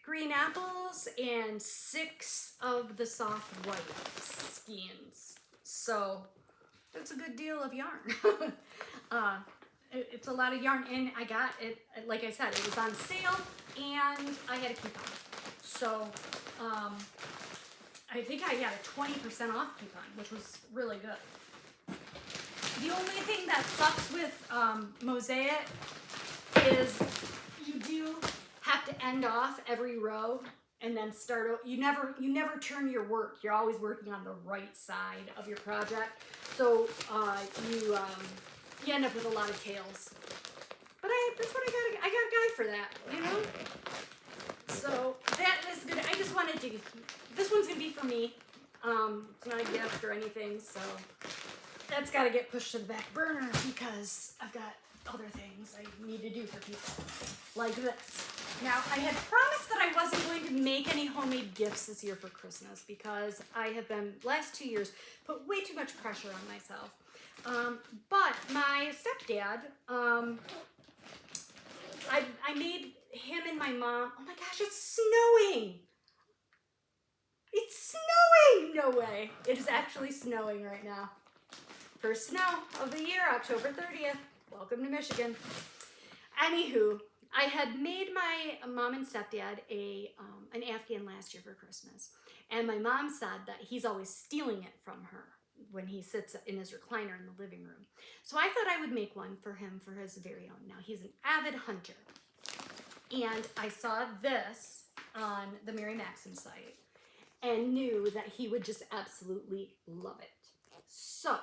green apples and 6 of the soft white skeins. So that's a good deal of yarn. It's a lot of yarn, and I got it, like I said, it was on sale, and I had a coupon. So I think I got a 20% off coupon, which was really good. The only thing that sucks with mosaic is you do have to end off every row and then start. You never turn your work. You're always working on the right side of your project, so you end up with a lot of tails. But that's what I got a guy for that, So that is good. I just wanted to, this one's gonna be for me. It's not a gift or anything, so that's got to get pushed to the back burner because I've got other things I need to do for people, like this. Now, I had promised that I wasn't going to make any homemade gifts this year for Christmas because I have been, last 2 years, put way too much pressure on myself. But my stepdad, I made him and my mom, oh my gosh, it's snowing! It's snowing! No way. It is actually snowing right now. First snow of the year, October 30th. Welcome to Michigan. Anywho, I had made my mom and stepdad an Afghan last year for Christmas. And my mom said that he's always stealing it from her when he sits in his recliner in the living room. So I thought I would make one for him for his very own. Now, he's an avid hunter. And I saw this on the Mary Maxim site and knew that he would just absolutely love it. So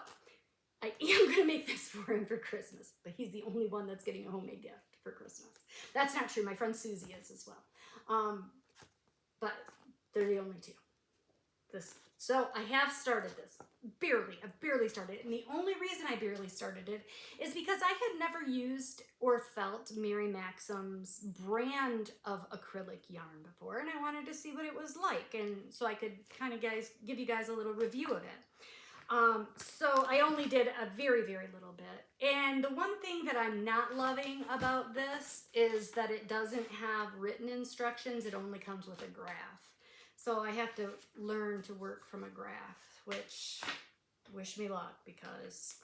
I am going to make this for him for Christmas, but he's the only one that's getting a homemade gift for Christmas. That's not true. My friend Susie is as well. But they're the only two. So I have started this. I barely started it. And the only reason I barely started it is because I had never used or felt Mary Maxim's brand of acrylic yarn before, and I wanted to see what it was like, and so I could kind of give you guys a little review of it. So I only did a very, very little bit. And the one thing that I'm not loving about this is that it doesn't have written instructions. It only comes with a graph. So I have to learn to work from a graph, which wish me luck because,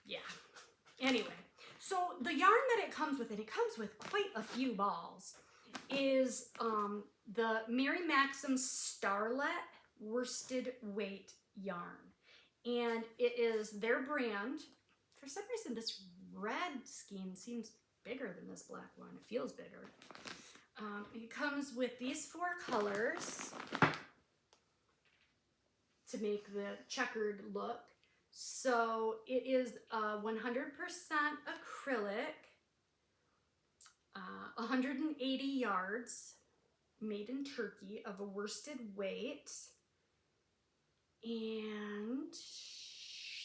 yeah. Anyway, so the yarn that it comes with, and it comes with quite a few balls, is the Mary Maxim Starlet worsted weight yarn. And it is their brand. For some reason, this red skein seems bigger than this black one. It feels bigger. It comes with these 4 colors to make the checkered look. So it is 100% acrylic, 180 yards, made in Turkey, of a worsted weight. And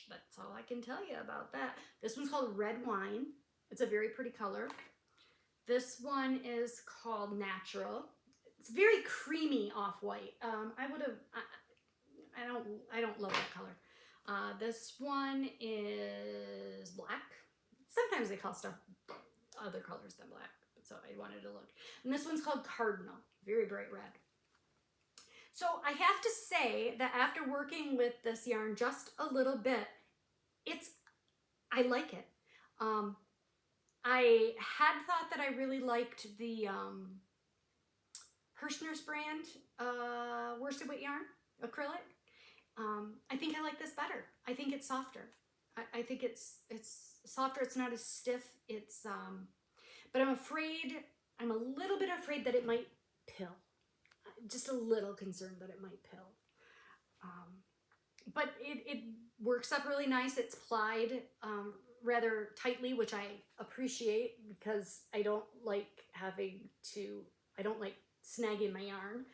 that's all I can tell you about that. This one's called Red Wine. It's a very pretty color. This one is called Natural. It's very creamy off-white. I don't love that color. This one is black. Sometimes they call stuff other colors than black, so I wanted to look. And this one's called Cardinal, very bright red. So I have to say that after working with this yarn just a little bit, I like it. I had thought that I really liked the Hirschner's brand worsted weight yarn, acrylic. I think I like this better. I think it's softer. I think it's softer. It's not as stiff. But I'm a little bit afraid that it might pill. Just a little concerned that it might pill. But it works up really nice. It's plied rather tightly, which I appreciate because I don't like snagging my yarn.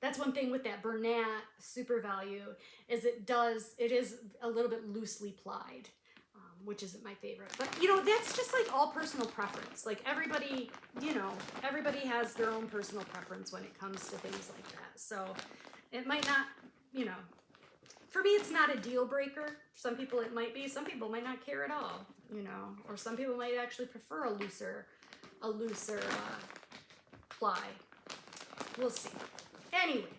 That's one thing with that Bernat Super Value is it is a little bit loosely plied, which isn't my favorite. But that's just like all personal preference. Like everybody has their own personal preference when it comes to things like that. So it might not, for me, it's not a deal breaker. For some people it might be. Some people might not care at all, or some people might actually prefer a looser ply. We'll see. Anyway,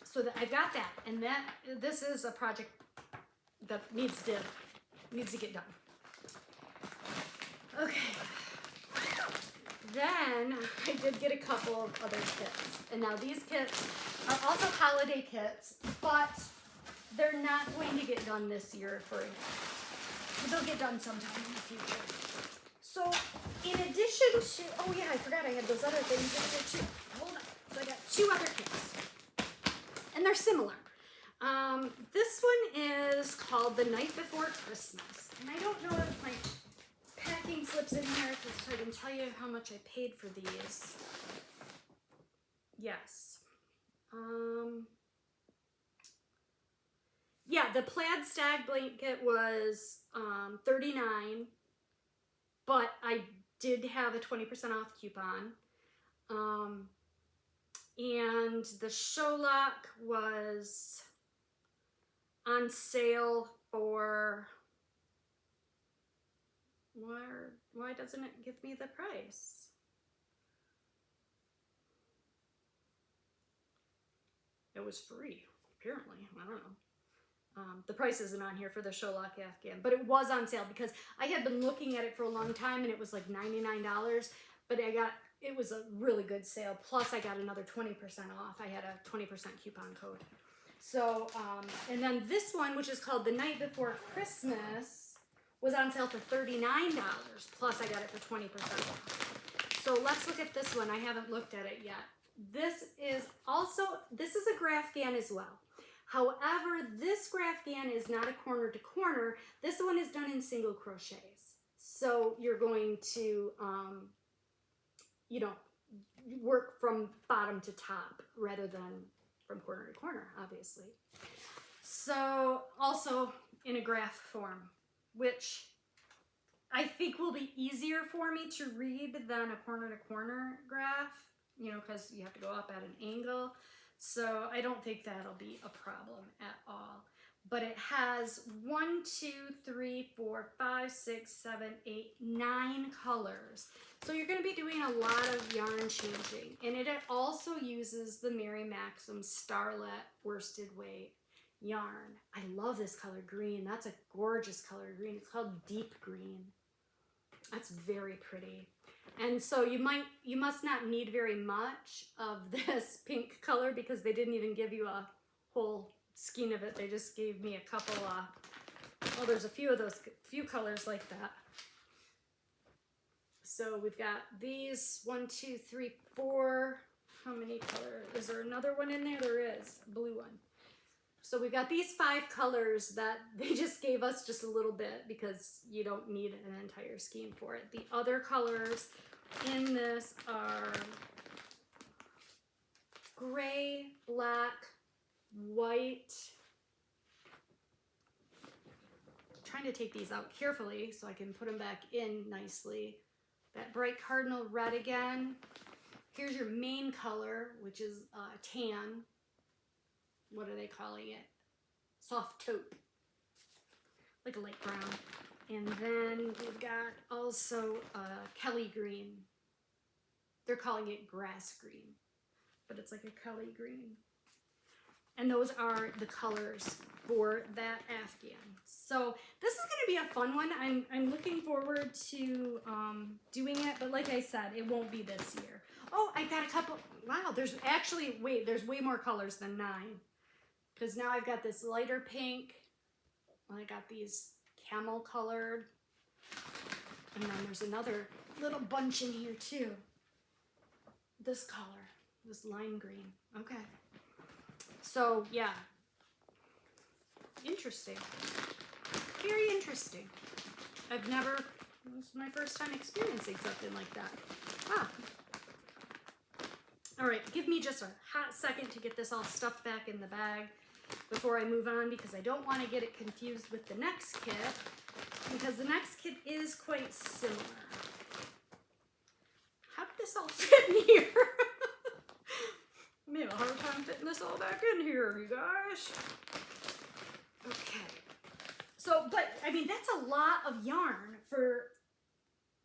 so I've got that, and this is a project that needs to get done. Okay. Then I did get a couple of other kits, and now these kits are also holiday kits, but they're not going to get done this year they'll get done sometime in the future. So in addition to, oh yeah, I forgot I had those other things in here too. Hold on. So I got 2 other kits, and they're similar. This one is called The Night Before Christmas, and I don't know if my packing slips in here so I can tell you how much I paid for these. Yes. Yeah, the plaid stag blanket was 39, but I did have a 20% off coupon. And the Sholak was on sale for, why doesn't it give me the price? It was free, apparently. I don't know. The price isn't on here for the Sholak Afghan, but it was on sale because I had been looking at it for a long time and it was like $99, but it was a really good sale. Plus I got another 20% off. I had a 20% coupon code. So, and then this one, which is called The Night Before Christmas, was on sale for $39. Plus I got it for 20% off. So let's look at this one. I haven't looked at it yet. This is a Grafghan as well. However, this Grafghan is not a corner to corner. This one is done in single crochets. So you're going to, work from bottom to top rather than from corner to corner, obviously. So also in a graph form, which I think will be easier for me to read than a corner to corner graph, because you have to go up at an angle. So I don't think that'll be a problem at all. But it has 1, 2, 3, 4, 5, 6, 7, 8, 9 colors. So you're going to be doing a lot of yarn changing. And it also uses the Mary Maxim Starlet worsted weight yarn. I love this color green. That's a gorgeous color green. It's called deep green. That's very pretty. And so you must not need very much of this pink color because they didn't even give you a whole skein of it. They just gave me a couple, there's a few colors like that. So we've got these 1, 2, 3, 4. How many colors? Is there another one in there? There is, a blue one. So we've got these 5 colors that they just gave us just a little bit because you don't need an entire skein for it. The other colors in this are gray, black, white. I'm trying to take these out carefully so I can put them back in nicely. That bright cardinal red again. Here's your main color, which is tan. What are they calling it? Soft taupe, like a light brown. And then we've got also Kelly green. They're calling it grass green, but it's like a Kelly green. And those are the colors for that Afghan. So this is going to be a fun one. I'm looking forward to doing it, but like I said, it won't be this year. Oh, I got a couple. Wow, there's way more colors than 9. Because now I've got this lighter pink, and I got these camel colored, and then there's another little bunch in here too. This color, this lime green. Okay. So yeah, interesting. Very interesting. This is my first time experiencing something like that. Ah. All right, give me just a hot second to get this all stuffed back in the bag before I move on, because I don't want to get it confused with the next kit, because the next kit is quite similar. How did this all fit in here? I have a hard time fitting this all back in here, you guys. Okay. So, but, I mean, that's a lot of yarn for,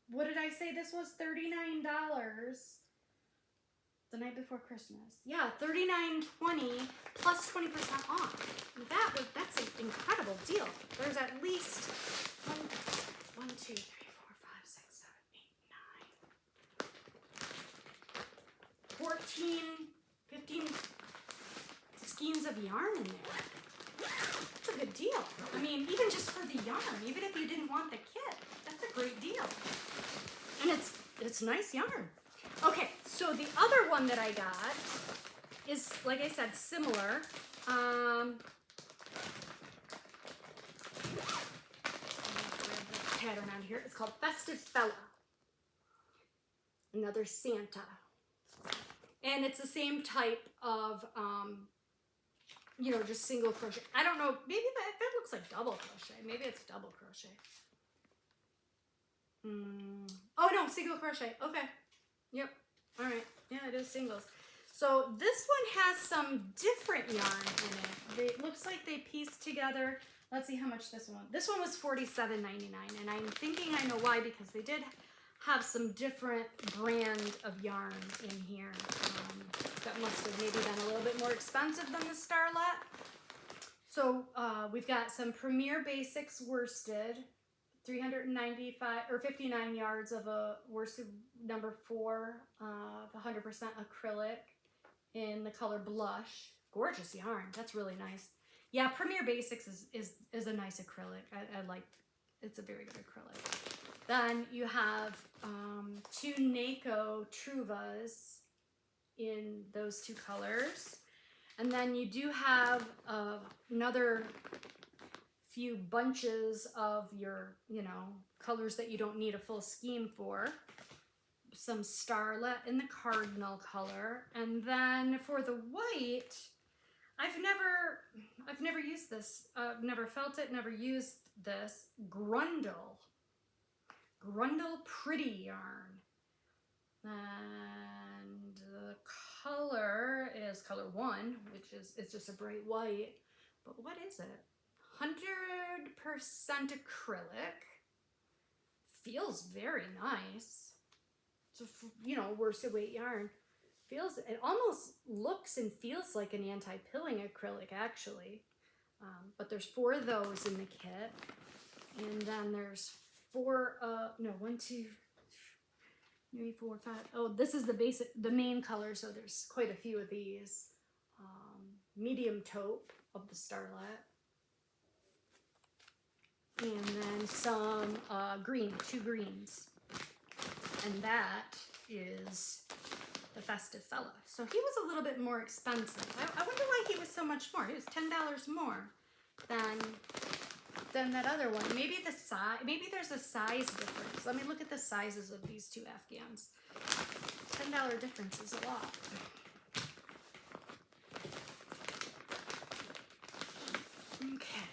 what did I say this was? $39 the night before Christmas. Yeah, $39.20 plus 20% off. That's an incredible deal. There's at least 1, 2, 3, 4, 5, 6, 7, 8, 9, 14, 15 skeins of yarn in there. That's a good deal. I mean, even just for the yarn, even if you didn't want the kit, that's a great deal. And it's nice yarn. Okay, so the other one that I got is, like I said, similar. Pattern on here. It's called Festive Fella. Another Santa. And it's the same type of you know, just single crochet. I don't know, maybe that looks like double crochet. Maybe it's double crochet. Oh no, single crochet. Okay. Yep. All right. Yeah, it is singles. So this one has some different yarn in it. It looks like they pieced together. Let's see how much this one. This one was $47.99, and I'm thinking I know why, because they did have some different brand of yarn in here. That must have maybe been a little bit more expensive than the Starlet. So we've got some Premier Basics worsted, 395 or 59 yards of a worsted number 4 of 100% acrylic in the color Blush. Gorgeous yarn. That's really nice. Yeah, Premier Basics is a nice acrylic. I like, it's a very good acrylic. Then you have 2 Nako Truvas in those 2 colors. And then you do have another few bunches of your, you know, colors that you don't need a full scheme for. Some Starlet in the Cardinal color. And then for the white, I've never used this. Never felt it, never used this. Grundle Pretty yarn. And the color is color 1, which is, it's just a bright white. But what is it? 100% acrylic. Feels very nice. It's a, you know, worsted weight yarn. Feels, it almost looks and feels like an anti-pilling acrylic, actually. But there's 4 of those in the kit. And then there's 4, no, 1, 2, 3, 4, 5. Oh, this is the basic, the main color, so there's quite a few of these. Medium taupe of the Starlet. And then some green, 2 greens. And that is the Festive Fella. So he was a little bit more expensive. I wonder why he was so much more. He was $10 more than that other one. Maybe the size, maybe there's a size difference. Let me look at the sizes of these 2 Afghans. $10 difference is a lot. Okay.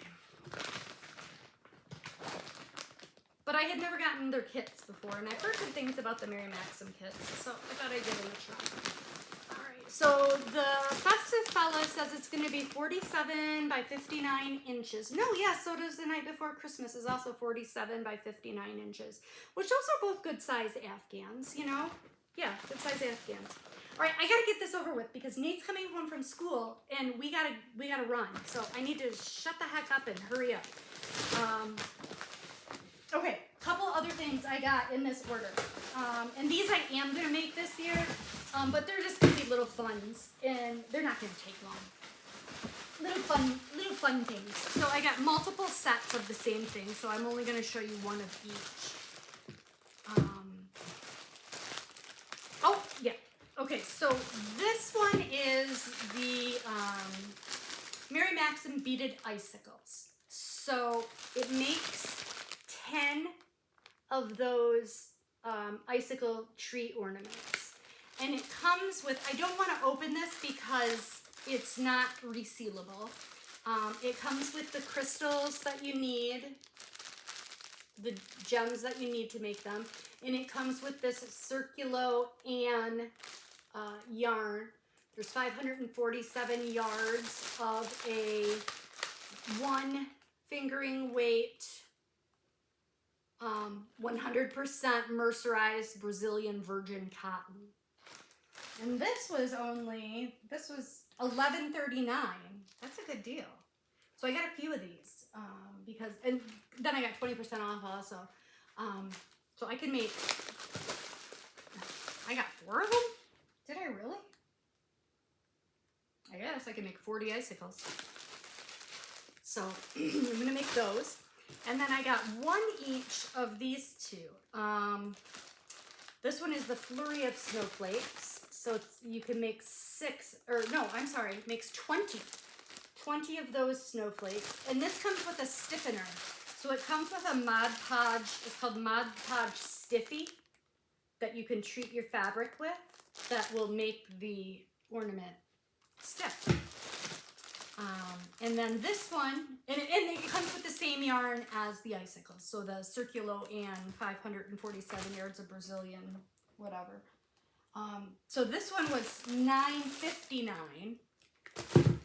But I had never gotten their kits before, and I've heard good things about the Mary Maxim kits, so I thought I'd give them a try. Alright, so the Festive Fella says it's going to be 47 by 59 inches. No, yeah, so does The Night Before Christmas is also 47 by 59 inches, which those are both good size Afghans, you know? Yeah, good size Afghans. Alright, I gotta get this over with because Nate's coming home from school and we gotta run. So I need to shut the heck up and hurry up. Okay, couple other things I got in this order. And these I am gonna make this year, but they're just gonna be little funs and they're not gonna take long. Little fun things. So I got multiple sets of the same thing, so I'm only gonna show you one of each. Oh, yeah. Okay, so this one is the Mary Maxim Beaded Icicles. So it makes 10 of those icicle tree ornaments. And it comes with, I don't want to open this because it's not resealable. It comes with the crystals that you need, the gems that you need to make them. And it comes with this Circulo Ann yarn. There's 547 yards of a 1 fingering weight 100% mercerized Brazilian virgin cotton. And this was $11.39. That's a good deal. So I got a few of these because, and then I got 20% off also. So I can make, I got 4 of them? Did I really? I guess I can make 40 icicles. So I'm gonna make those. And then I got 1 each of these 2. This one is the Flurry of Snowflakes. So you can make 6, or no, I'm sorry, makes 20. 20 of those snowflakes. And this comes with a stiffener. So it comes with a Mod Podge, it's called Mod Podge Stiffy, that you can treat your fabric with, that will make the ornament stiff. And then this one, and it comes with the same yarn as the icicles. So the Circulo and 547 yards of Brazilian, whatever. So this one was $9.59,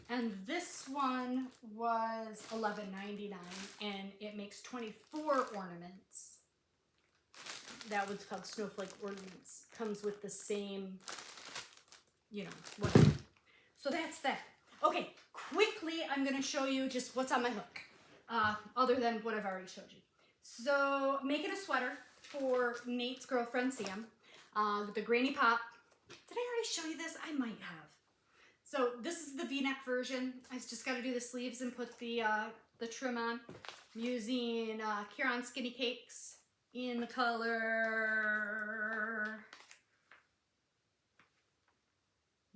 and this one was $11.99, and it makes 24 ornaments. That one's called Snowflake Ornaments. Comes with the same, you know, whatever. So that's that. Okay, quickly, I'm going to show you just what's on my hook, other than what I've already showed you. So, making a sweater for Nate's girlfriend, Sam, the Granny Pop. Did I already show you this? I might have. So, this is the V-neck version. I just got to do the sleeves and put the trim on. I'm using Caron Skinny Cakes in the color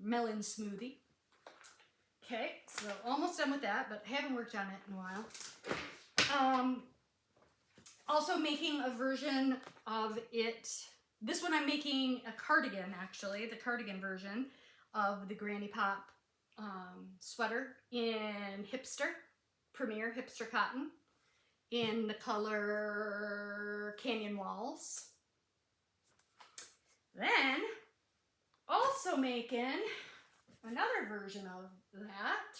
Melon Smoothie. Okay, so almost done with that, but I haven't worked on it in a while. Also making a version of it. This one I'm making a cardigan, actually, the cardigan version of the Granny Pop sweater in Hipster, Premier Hipster Cotton, in the color Canyon Walls. Then, also making another version of that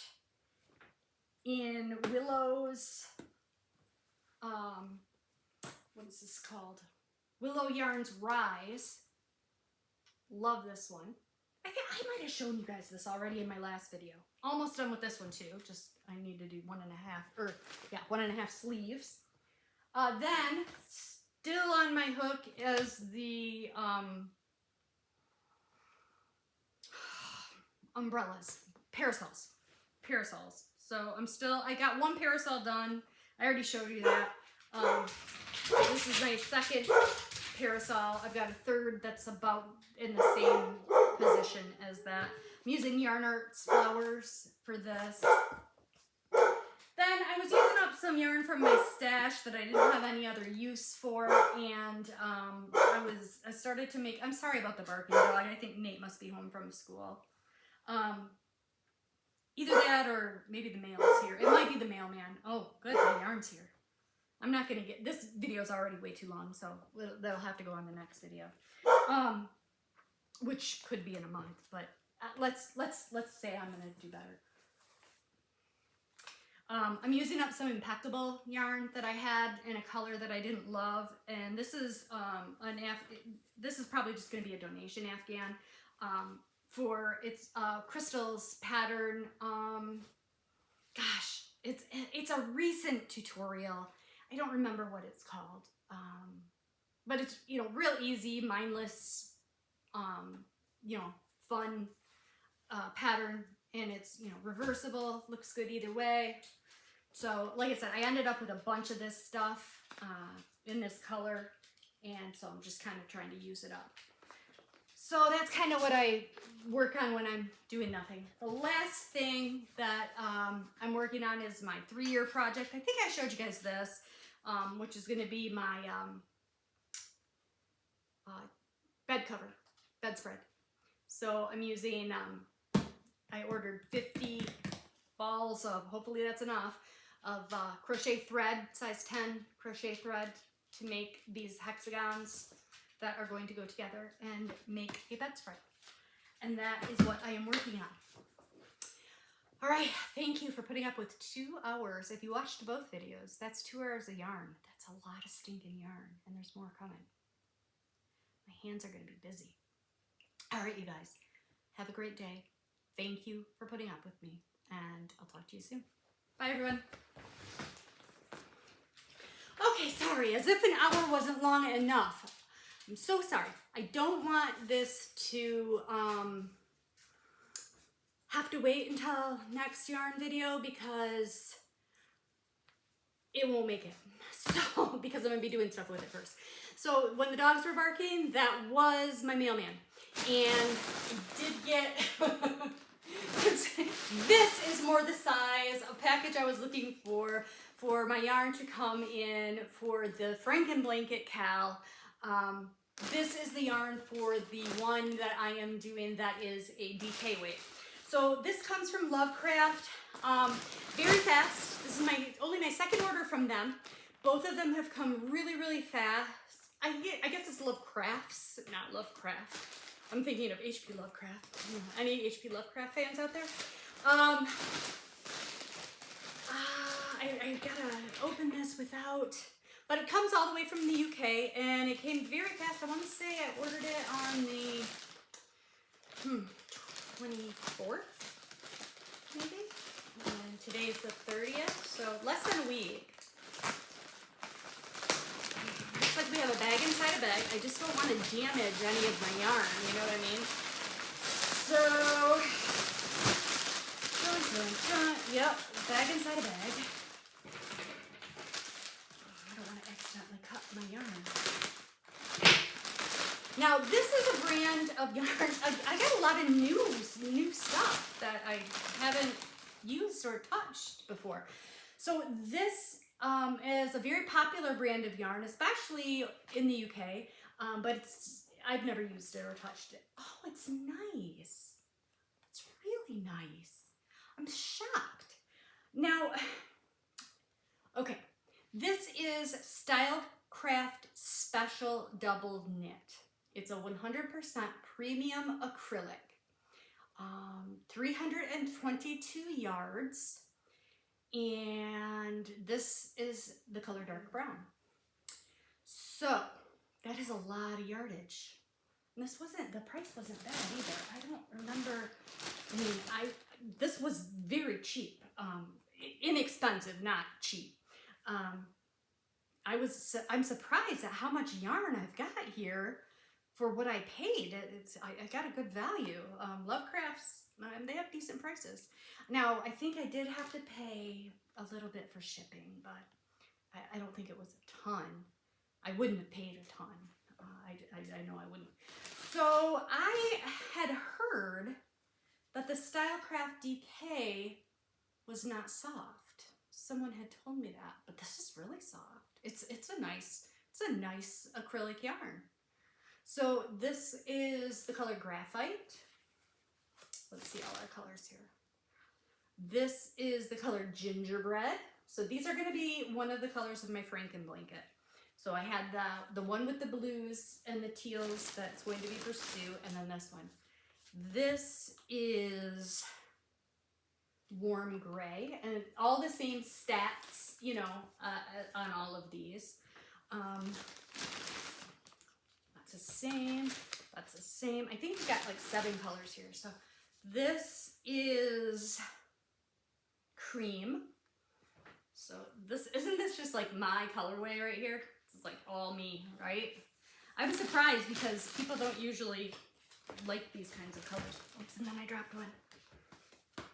in Willow's, what is this called? Willow Yarns Rise. Love this one. I think I might have shown you guys this already in my last video. Almost done with this one too. Just I need to do 1.5 sleeves. Then still on my hook is the umbrellas, parasols. So I got one parasol done. I already showed you that. This is my second parasol. I've got a third that's about in the same position as that. I'm using Yarn Arts flowers for this. Then I was using up some yarn from my stash that I didn't have any other use for, and I started to make, I'm sorry about the barking dog, I think Nate must be home from school. Either that or maybe the mail is here. It might be the mailman. Oh, good, my yarn's here. I'm not gonna get, this video is already way too long, so that'll have to go on the next video. Which could be in a month, but let's say I'm gonna do better. I'm using up some Impeccable yarn that I had in a color that I didn't love, and this is this is probably just going to be a donation Afghan for its Crystal's pattern. Gosh, it's a recent tutorial. I don't remember what it's called, but it's, you know, real easy, mindless, you know, fun pattern. And it's, you know, reversible, looks good either way. So, like I said, I ended up with a bunch of this stuff in this color, and so I'm just kind of trying to use it up. So that's kind of what I work on when I'm doing nothing. The last thing that I'm working on is my 3-year project. I think I showed you guys this, which is going to be my bedspread. So I'm using... I ordered 50 balls of, hopefully that's enough, of crochet thread, size 10 crochet thread, to make these hexagons that are going to go together and make a bedspread. And that is what I am working on. All right, thank you for putting up with 2 hours. If you watched both videos, that's 2 hours of yarn. That's a lot of stinking yarn, and there's more coming. My hands are going to be busy. All right, you guys, have a great day. Thank you for putting up with me, and I'll talk to you soon. Bye, everyone. Okay, sorry, as if an hour wasn't long enough. I'm so sorry. I don't want this to have to wait until next yarn video because it won't make it. So, because I'm going to be doing stuff with it first. So, when the dogs were barking, that was my mailman. And I did get... This is more the size of package I was looking for my yarn to come in for the Franken Blanket Cal. This is the yarn for the one that I am doing that is a DK weight. So this comes from Lovecraft. Very fast. This is only my second order from them. Both of them have come really, really fast. I guess it's Lovecrafts, not Lovecraft. I'm thinking of H.P. Lovecraft. Any H.P. Lovecraft fans out there? I gotta open this without, but it comes all the way from the UK, and it came very fast. I want to say I ordered it on the 24th, maybe? And today's the 30th, so less than a week. Looks like we have a bag inside a bag. I just don't want to damage any of my yarn, you know what I mean? So, yep, bag inside a bag. Oh, I don't want to accidentally cut my yarn. Now, this is a brand of yarn. I got a lot of new stuff that I haven't used or touched before. So this is a very popular brand of yarn, especially in the UK, but I've never used it or touched it. Oh, it's nice. It's really nice. I'm shocked. Now, okay, this is Stylecraft Special Double Knit. It's a 100% premium acrylic, 322 yards, and this is the color dark brown. So that is a lot of yardage. And the price wasn't bad either. I don't remember, this was very cheap, inexpensive, not cheap. I'm surprised at how much yarn I've got here for what I paid. I got a good value. Lovecrafts, they have decent prices. Now, I think I did have to pay a little bit for shipping, but I don't think it was a ton. I wouldn't have paid a ton. I know I wouldn't. So I had heard that the Stylecraft DK was not soft. Someone had told me that, but this is really soft. It's a nice acrylic yarn. So this is the color Graphite. Let's see all our colors here. This is the color Gingerbread. So these are going to be one of the colors of my Franken blanket. So I had the one with the blues and the teals that's going to be for Sue, and then this one. This is Warm Gray, and all the same stats, on all of these. That's the same. That's the same. I think we've got like 7 colors here. So this is Cream. So isn't this just like my colorway right here? This is like all me, right? I'm surprised because people don't usually like these kinds of colors. Oops, and then I dropped one.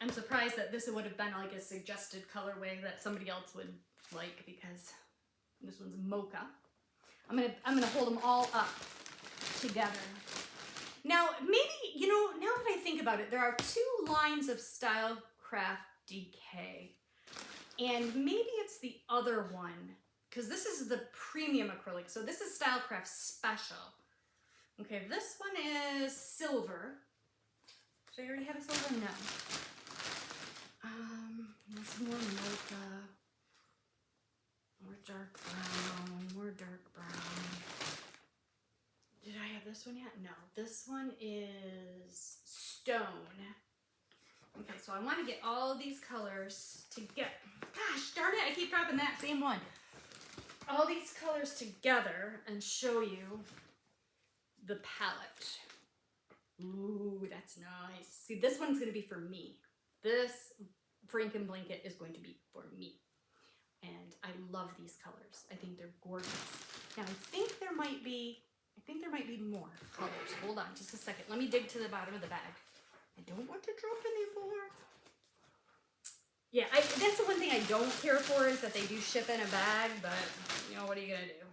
I'm surprised that this would have been like a suggested colorway that somebody else would like, because this one's Mocha. I'm gonna hold them all up together. Now, maybe, now that I think about it, there are 2 lines of Stylecraft DK. And maybe it's the other one, because this is the premium acrylic. So this is Stylecraft Special. Okay, this one is silver. Do I already have a silver? No. That's more mocha. More dark brown. More dark brown. Did I have this one yet? No. This one is Stone. Okay, so I want to get all these colors together. Gosh darn it, I keep dropping that same one. All these colors together and show you the palette. Ooh, that's nice. See, this one's going to be for me. This Franken blanket is going to be for me. And I love these colors. I think they're gorgeous. Now, I think there might be more colors. Hold on just a second. Let me dig to the bottom of the bag. I don't want to drop any more. Yeah, that's the one thing I don't care for, is that they do ship in a bag, but, what are you going to do?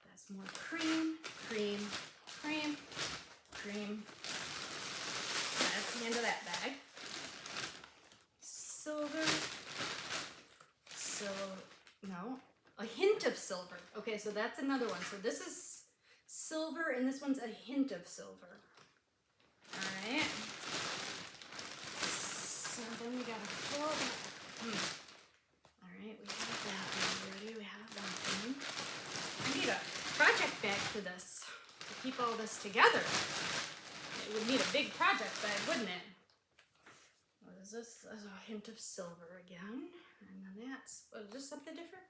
That's more cream, cream, cream, cream. That's the end of that bag. Silver. A hint of silver. Okay, so that's another one. So this is silver, and this one's a hint of silver. All right. this together. It would need a big project bag, wouldn't it? What is this? There's a hint of silver again. And then that's, what is this, something different?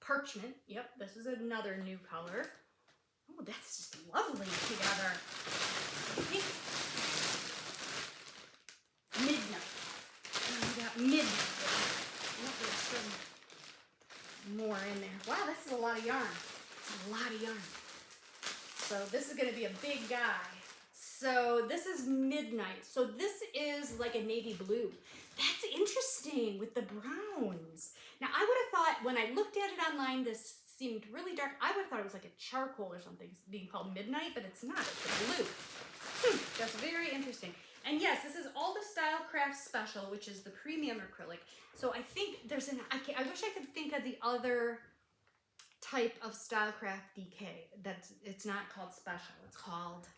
Parchment. Yep, this is another new color. Oh, that's just lovely together. I think midnight. Oh, we got midnight. Oh, there's some more in there. Wow, this is a lot of yarn. It's a lot of yarn. So this is going to be a big guy. So this is midnight. So this is like a navy blue. That's interesting with the browns. Now I would have thought when I looked at it online, this seemed really dark. I would have thought it was like a charcoal or something being called midnight, but it's not. It's a blue. That's very interesting. And yes, this is all the Stylecraft Special, which is the premium acrylic. So I think there's an, I wish I could think of the other type of Stylecraft DK. It's not called Special. It's called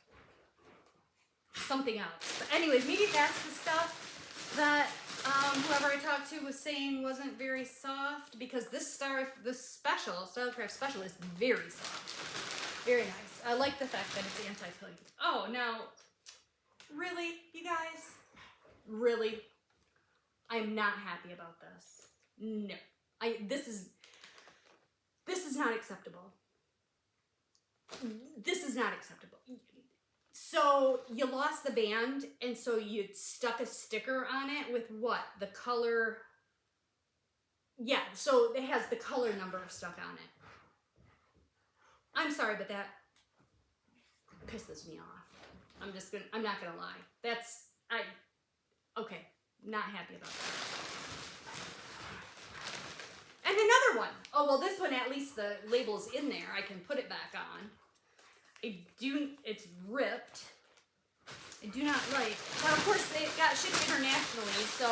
something else. But anyways, maybe that's the stuff that whoever I talked to was saying wasn't very soft, because this special, Stylecraft Special, is very soft. Very nice. I like the fact that it's anti-pilling. Oh, now, really, you guys? Really? I'm not happy about this. No. This is not acceptable. This is not acceptable. So you lost the band, and so you stuck a sticker on it with what? The color. Yeah, so it has the color number stuck on it. I'm sorry, but that pisses me off. I'm not gonna lie. Okay, not happy about that. And another one. Oh, well, this one, at least the label's in there. I can put it back on. It's ripped. I do not like. Now, of course, they got shipped internationally, so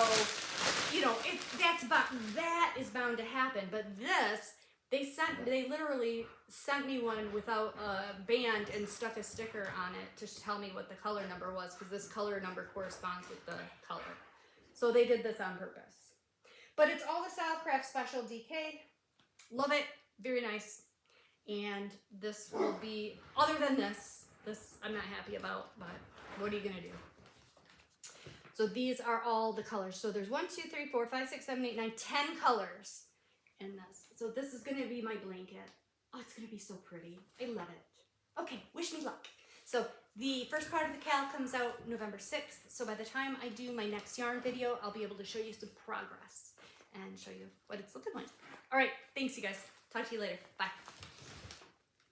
you know that is bound to happen. But this, they literally sent me one without a band and stuck a sticker on it to tell me what the color number was, because this color number corresponds with the color. So they did this on purpose. But it's all the Stylecraft Special DK. Love it. Very nice. And this will be, other than this I'm not happy about, but what are you going to do? So these are all the colors. So there's 1, 2, 3, 4, 5, 6, 7, 8, 9, 10 colors in this. So this is going to be my blanket. Oh, it's going to be so pretty. I love it. Okay, wish me luck. So the first part of the cal comes out November 6th. So by the time I do my next yarn video, I'll be able to show you some progress and show you what it's looking like. All right, thanks you guys. Talk to you later. Bye.